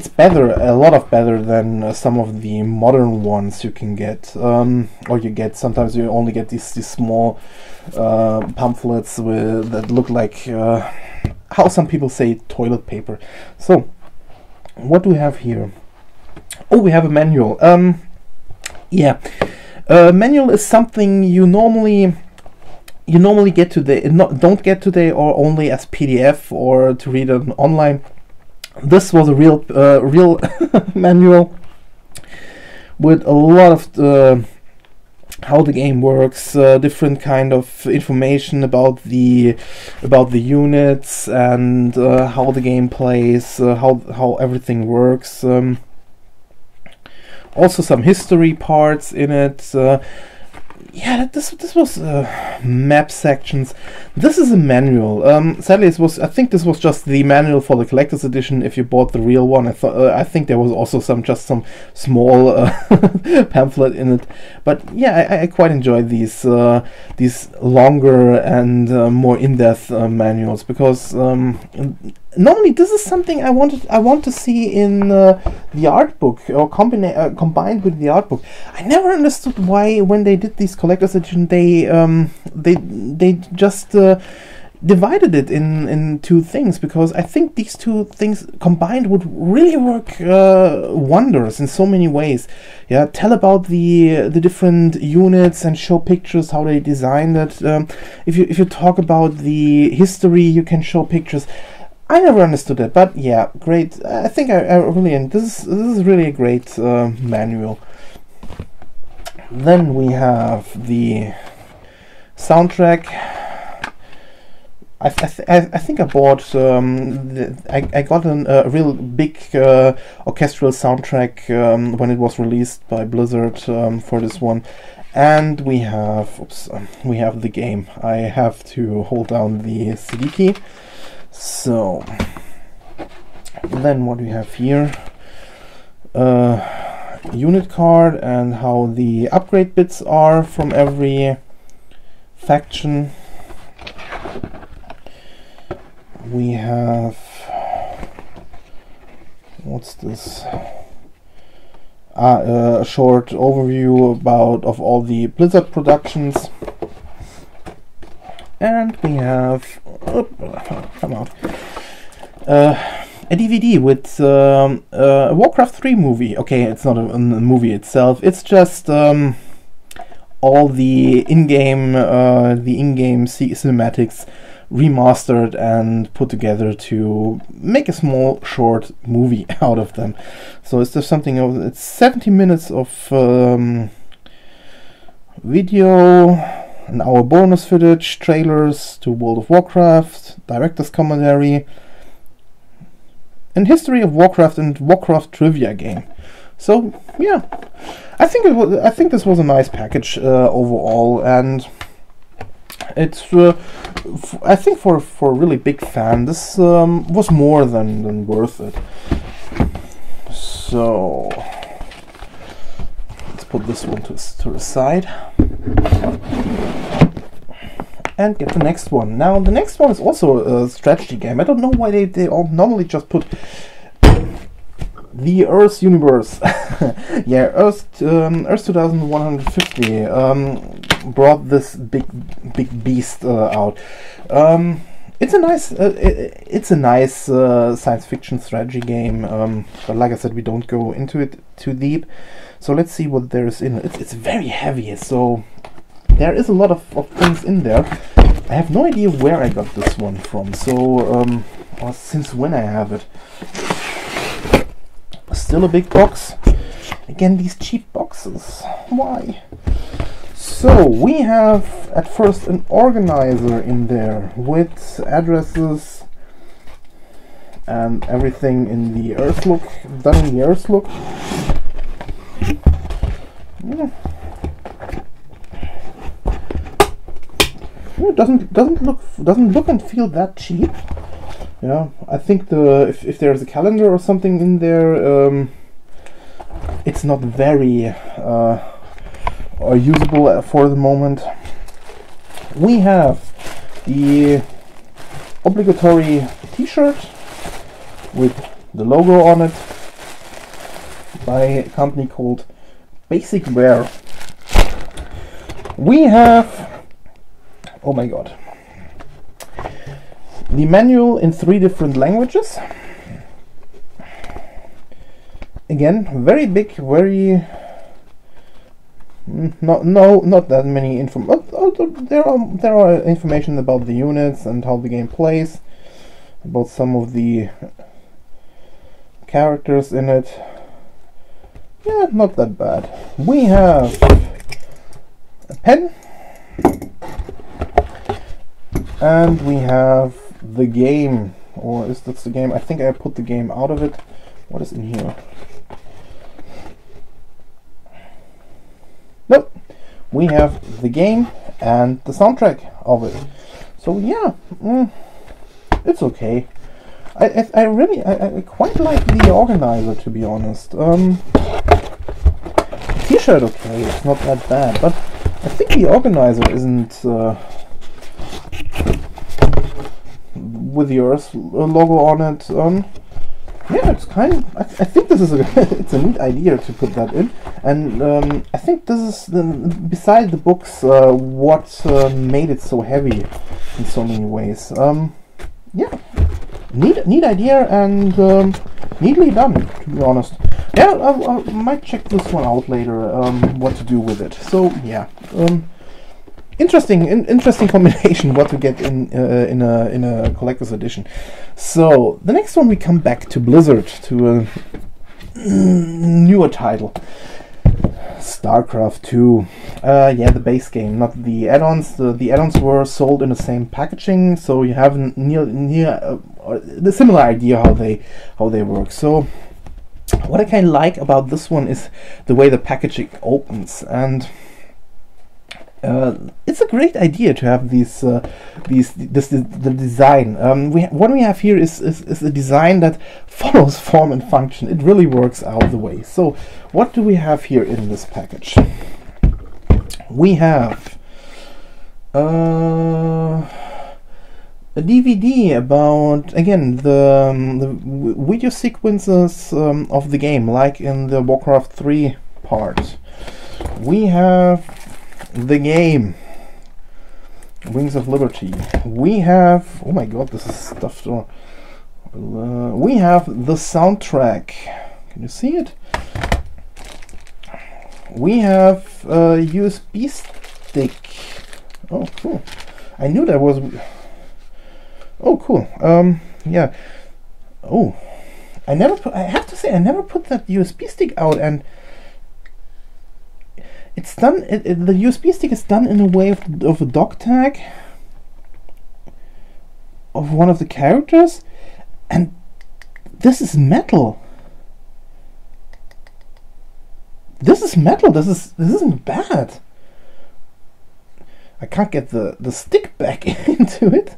better, a lot of better than some of the modern ones you can get, or you get. Sometimes you only get these small pamphlets that look like how some people say toilet paper. So, what do we have here? Oh, we have a manual. Yeah, manual is something you normally get today, don't get today, or only as PDF or to read it online. This was a real manual with a lot of how the game works, different kind of information about the units and how the game plays, how everything works. Also some history parts in it. Yeah, this was map sections. This is a manual. Sadly, I think this was just the manual for the collector's edition. If you bought the real one, I think there was also some small pamphlet in it. But yeah, I quite enjoyed these longer and more in-depth manuals, because normally this is something I want to see in the art book, or combined with the art book. I never understood why, when they did these collector's edition, they just divided it in two things, because I think these two things combined would really work wonders in so many ways. Yeah, tell about the different units and show pictures how they designed it. If you talk about the history, you can show pictures. I never understood it, but yeah, great. I think I really, this is really a great manual. Then we have the soundtrack. I think I bought I got a real big orchestral soundtrack when it was released by Blizzard for this one. And we have the game. I have to hold down the CD key. So then what we have here, unit card and how the upgrade bits are from every faction. We have, what's this? A short overview of all the Blizzard productions. And we have a DVD with a Warcraft 3 movie. Okay, it's not a movie itself. It's just all the in-game cinematics remastered and put together to make a small short movie out of them. So it's just something of, it's 70 minutes of video, an hour bonus footage, trailers to World of Warcraft, director's commentary, and history of Warcraft and Warcraft trivia game. So yeah, I think this was a nice package overall, and it's I think for a really big fan, this was more than worth it. So let's put this one to the side and get the next one. Now the next one is also a strategy game. I don't know why they all normally just put the Earth universe. Yeah, Earth 2150 brought this big beast out. It's a nice science fiction strategy game, but like I said, we don't go into it too deep. So let's see what there is in it. It's very heavy, so there is a lot of things in there. I have no idea where I got this one from, so or since when I have it. Still a big box. Again, these cheap boxes. Why? So we have at first an organizer in there with addresses and everything in the Earth look, done in the Earth look. Yeah. It doesn't look and feel that cheap. Yeah, I think if there's a calendar or something in there, it's not very usable for the moment. We have the obligatory t-shirt with the logo on it by a company called Basic Wear. We have, oh my god, the manual in 3 different languages. Again, very big, very not that many info. There are information about the units and how the game plays, about some of the characters in it. Yeah, not that bad. We have a pen, and we have the game, or is that the game? I think I put the game out of it. What is in here? Nope. We have the game and the soundtrack of it. So yeah, it's okay. I really quite like the organizer, to be honest. T-shirt, okay, it's not that bad, but I think the organizer isn't with yours logo on it. Yeah, it's kind of. I think this is it's a neat idea to put that in, and I think this is beside the books what made it so heavy in so many ways. Yeah, neat idea and neatly done, to be honest. Yeah, I might check this one out later. What to do with it? So yeah. Interesting combination what to get in a collector's edition. So the next one we come back to Blizzard, to a newer title, StarCraft 2. Yeah, the base game, not the add-ons. The add-ons were sold in the same packaging, so you have the similar idea how they work. So what I kind of like about this one is the way the packaging opens, and it's a great idea to have the design. What we have here is a design that follows form and function. It really works out the way. So what do we have here in this package? We have a DVD about, again, the video sequences of the game, like in the Warcraft 3 part. We have the game Wings of Liberty. We have, oh my god, this is stuffed on. We have the soundtrack. Can you see it? We have a USB stick. Oh, cool. I knew there was. Oh, cool. Yeah. Oh, I have to say, I never put that USB stick out, and it's done. The USB stick is done in a way of a dog tag of one of the characters, and this is metal. This is metal. This isn't bad. I can't get the stick back into it.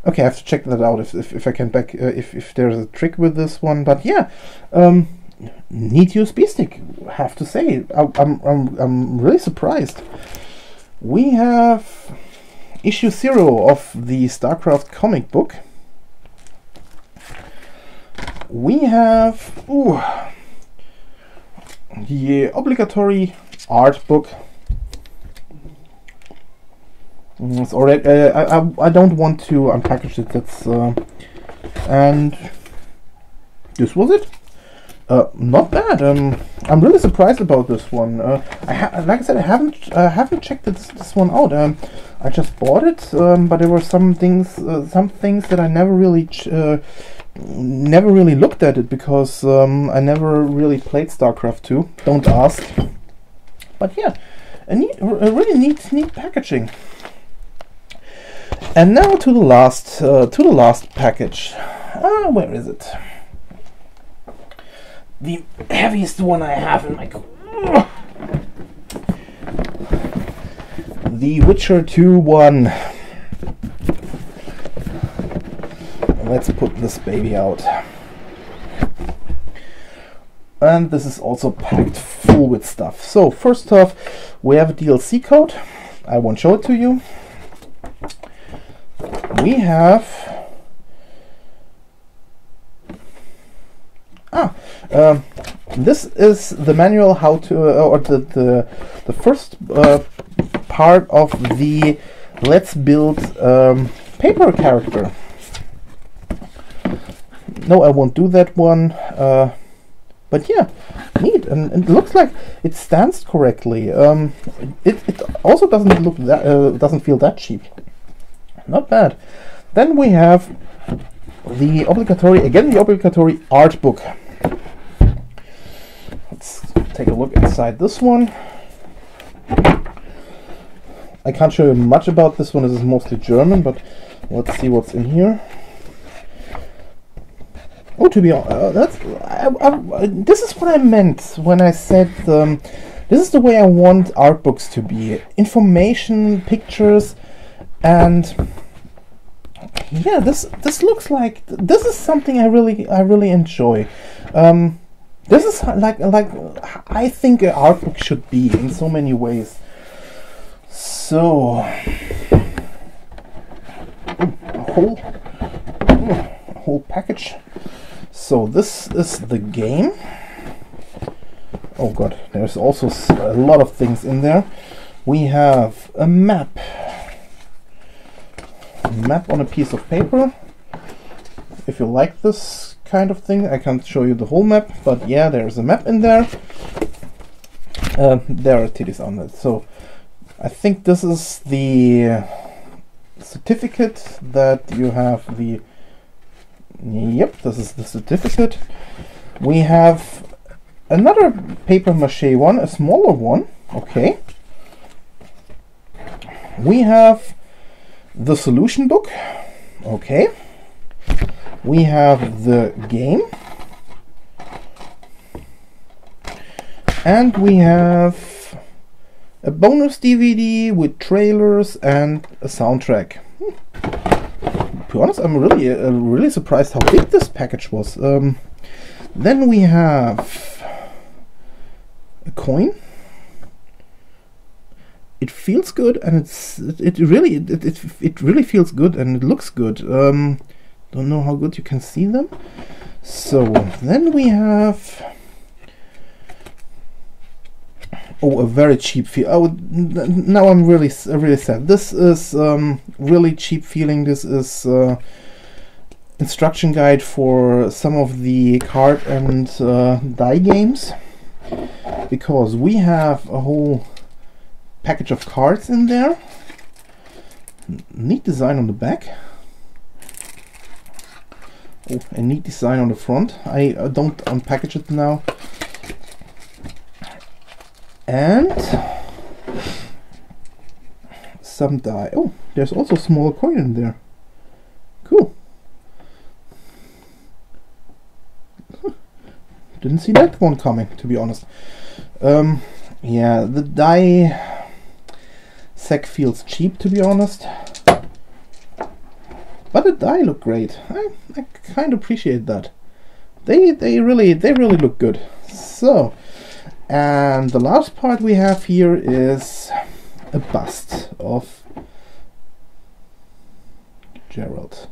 Okay, I have to check that out if I can back if there's a trick with this one. But yeah, neat USB stick. I have to say, I'm really surprised. We have issue 0 of the StarCraft comic book. We have the obligatory art book. It's already. I don't want to unpackage it. That's and this was it. Not bad. I'm really surprised about this one. Like I said, I haven't checked this one out. I just bought it, but there were some things that I never really looked at it, because I never really played StarCraft 2. Don't ask. But yeah, a really neat packaging. And now to the last package. Where is it? The heaviest one I have in my The Witcher 2 one. Let's put this baby out. And this is also packed full with stuff. So first off, we have a DLC code. I won't show it to you. We have this is the manual how to or the first part of the let's build paper character. No, I won't do that one. But yeah, neat, and it looks like it stands correctly. It also doesn't look that doesn't feel that cheap. Not bad. Then we have the obligatory art book. Let's take a look inside this one. I can't show you much about this one. This is mostly German, but let's see what's in here. Oh, to be honest, this is what I meant when I said this is the way I want art books to be: information, pictures, and yeah, this looks like this is something I really enjoy. This is like I think an art book should be in so many ways. So a whole package. So this is the game. Oh god, there's also a lot of things in there. We have a map. A map on a piece of paper. If you like this kind of thing, I can't show you the whole map, but yeah, there's a map in there. There are titties on it. So I think this is the certificate that you have the... Yep, this is the certificate. We have another paper mache one, a smaller one. Okay. We have the solution book. Okay. We have the game. And we have a bonus DVD with trailers and a soundtrack. To be honest, I'm really surprised how big this package was. Then we have a coin. It feels good, and it really feels good, and it looks good. Don't know how good you can see them. So then we have a very cheap feel. Oh, now I'm really sad. This is really cheap feeling. This is instruction guide for some of the card and die games, because we have a whole package of cards in there. Neat design on the back. Oh, a neat design on the front. I don't unpackage it now. And some die. Oh, there's also a small coin in there. Cool. Didn't see that one coming, to be honest. Yeah, the die set feels cheap, to be honest. But the die look great. I kind of appreciate that. They really look good. So, and the last part we have here is a bust of Gerald.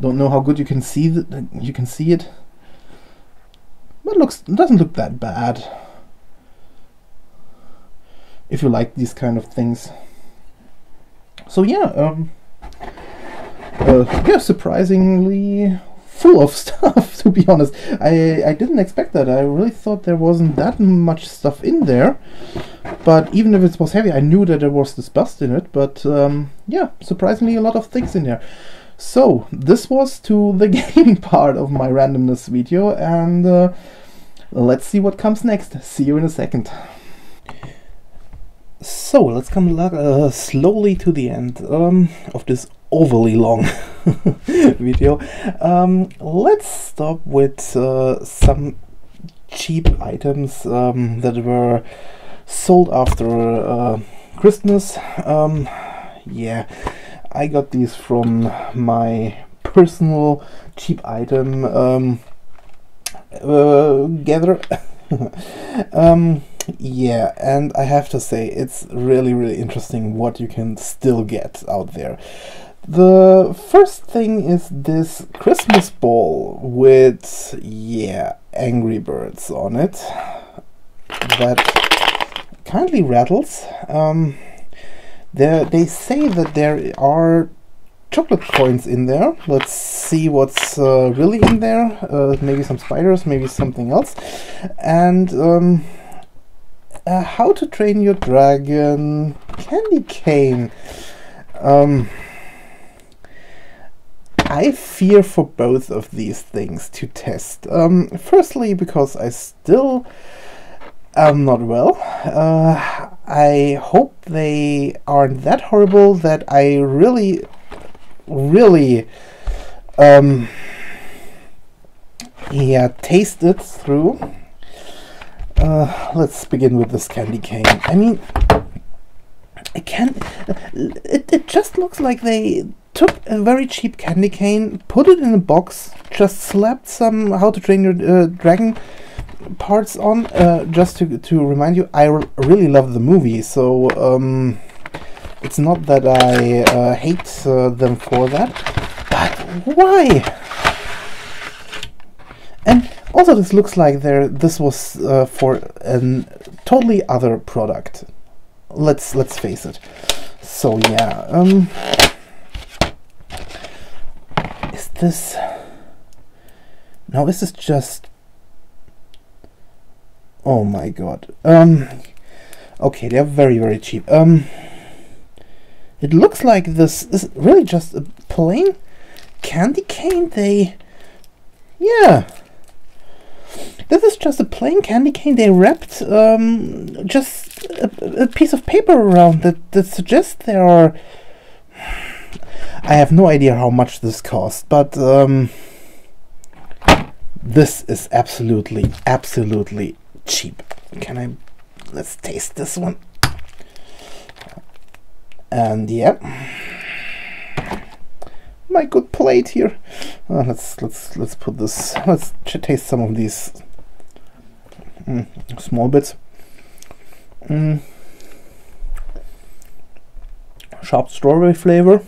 Don't know how good you can see it, but it doesn't look that bad if you like these kind of things. So yeah, yeah, surprisingly full of stuff, to be honest. I didn't expect that. I really thought there wasn't that much stuff in there, but even if it was heavy, I knew that there was this bust in it. But yeah, surprisingly a lot of things in there. So this was to the gaming part of my randomness video, and let's see what comes next. See you in a second. So let's come slowly to the end of this overly long video. Let's stop with some cheap items that were sold after Christmas. Yeah, I got these from my personal cheap item gather. Yeah, and I have to say, it's really, really interesting what you can still get out there. The first thing is this Christmas ball with, yeah, Angry Birds on it. That kindly rattles. They say that there are chocolate coins in there. Let's see what's really in there. Maybe some spiders, maybe something else. And How to Train Your Dragon candy cane. I fear for both of these things to test. Firstly, because I still am not well. I hope they aren't that horrible that I really taste it through. Let's begin with this candy cane. I mean, it just looks like they took a very cheap candy cane, put it in a box, just slapped some How to Train Your Dragon parts on, just to remind you, I really love the movie, so it's not that I hate them for that, but why? And also, this looks like this was for a totally other product. Let's face it. So yeah, is this? Now is this just? Oh my god. Okay, they're very, very cheap. It looks like this is really just a plain candy cane. Yeah. This is just a plain candy cane. They wrapped just a piece of paper around that suggests there are... I have no idea how much this cost, but this is absolutely cheap. Let's taste this one. And yeah, my good plate here. Let's put this. Let's taste some of these small bits. Sharp strawberry flavor.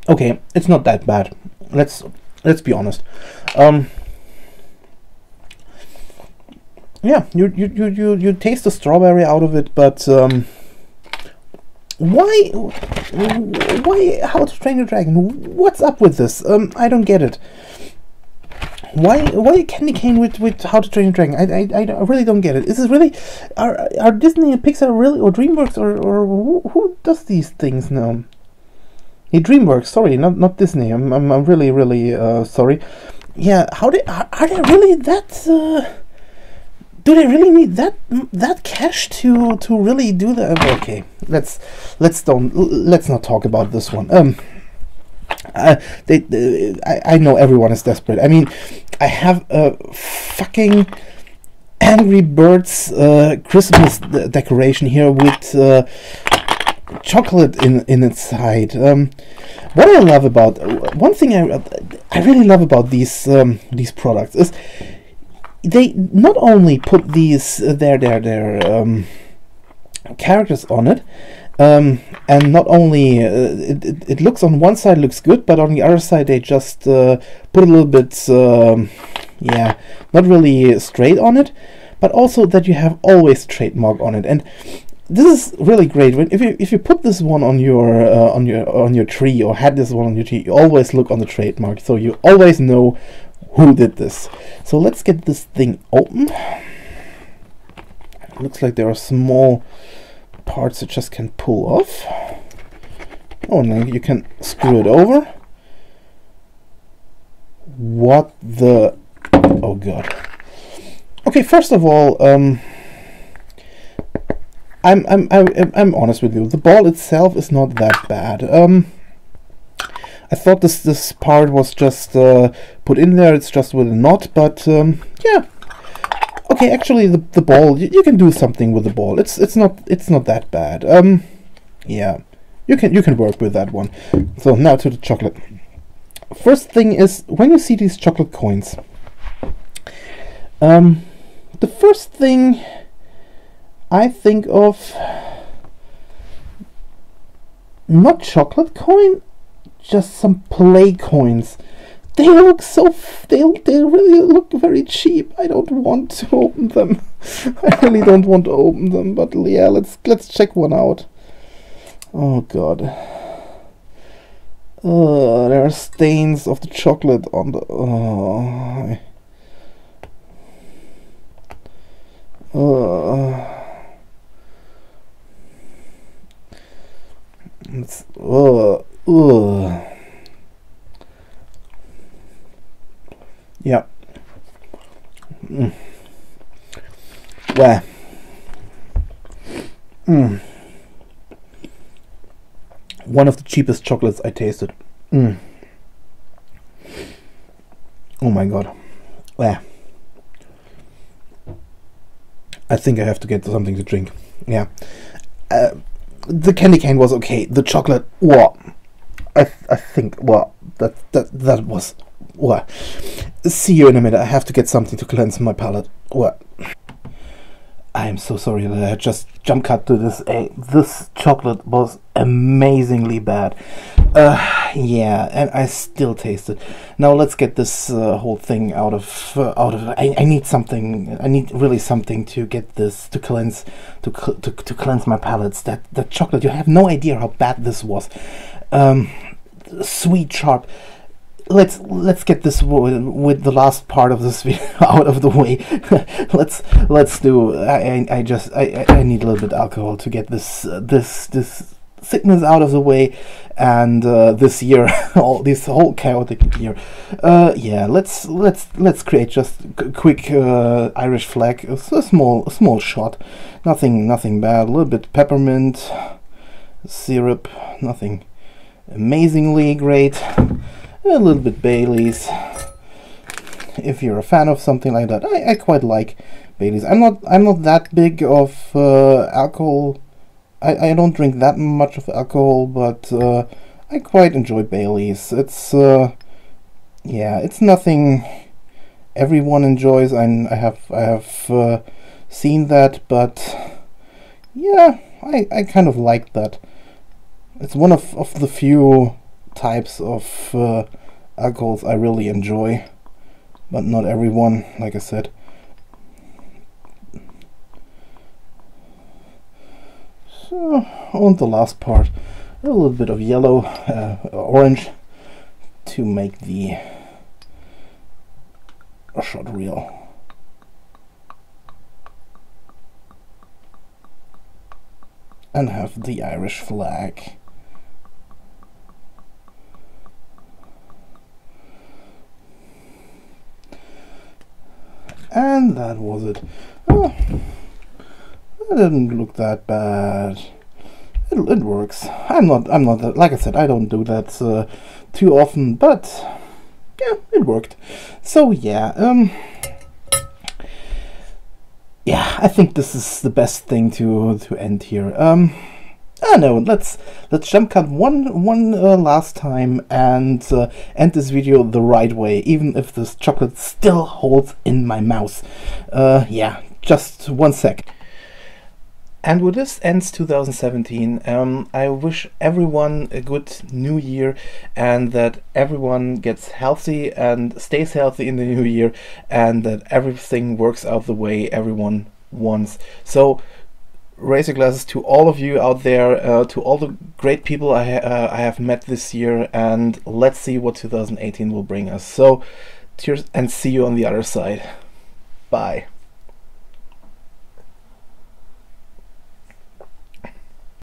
Okay, it's not that bad. Let's be honest. Yeah, you taste the strawberry out of it, but why How to Train Your Dragon? What's up with this? I don't get it. Why a candy cane with How to Train Your Dragon? I really don't get it. Is this really are Disney and Pixar really, or DreamWorks, or who does these things now? Hey, DreamWorks, sorry, not Disney. I'm really sorry. Yeah, are they really that? Do they really need that cash to really do that? Okay, let's not talk about this one. I know everyone is desperate. I mean, I have a fucking Angry Birds Christmas decoration here with chocolate in its side. What I love about one thing I really love about these products is they not only put these their characters on it, and not only it looks on one side looks good, but on the other side they just put a little bit not really straight on it, but also that you have always trademark on it. And this is really great. If you put this one on your tree, or had this one on your tree, you always look on the trademark, so you always know who did this. So let's get this thing open. Looks like there are small parts that just can pull off. Oh, now you can screw it over. What the? Oh god. Okay, first of all, I'm honest with you. The ball itself is not that bad. I thought this part was just put in there. It's just with a knot, but yeah. Okay, actually, the ball, you can do something with the ball. It's not that bad. Yeah, you can work with that one. So now to the chocolate. First thing is, when you see these chocolate coins, the first thing I think of, not chocolate coin, just some play coins. They look they really look very cheap. I don't want to open them. I really don't want to open them, but yeah, let's check one out. Oh god. There are stains of the chocolate on the it's yeah. Well. One of the cheapest chocolates I tasted. Oh my god. Well. I think I have to get something to drink. Yeah. The candy cane was okay. The chocolate, what? I think, well, that was, what? See you in a minute. I have to get something to cleanse my palate. What? I am so sorry that I just jump cut to this. This chocolate was amazingly bad. Yeah, and I still taste it. Now let's get this whole thing out of. I need something. I need really something to get this to cleanse to cleanse my palates. That chocolate. You have no idea how bad this was. Sweet, sharp. Let's get this with the last part of this video out of the way. let's do. I need a little bit of alcohol to get this sickness out of the way, and this year, this whole chaotic year. Yeah, let's create just a quick Irish flag, a small shot, nothing bad. A little bit peppermint syrup, nothing amazingly great. A little bit Baileys. If you're a fan of something like that, I quite like Baileys. I'm not that big of alcohol. I don't drink that much of alcohol, but I quite enjoy Baileys. It's yeah, it's nothing everyone enjoys. I have seen that, but yeah, I kind of like that. It's one of the few types of alcohols I really enjoy, but not everyone, like I said. So on the last part, a little bit of yellow, orange, to make the shot reel. And have the Irish flag. And that was it. Oh, it didn't look that bad. It works. I'm not that, like I said, I don't do that too often, but yeah, it worked. So yeah, yeah, I think this is the best thing to end here. No, let's jump cut one last time and end this video the right way, even if this chocolate still holds in my mouth. Yeah, just 1 sec. And with this ends 2017. I wish everyone a good new year, and that everyone gets healthy and stays healthy in the new year, and that everything works out the way everyone wants. So raise your glasses to all of you out there, to all the great people I have met this year, and let's see what 2018 will bring us. So cheers, and see you on the other side. Bye.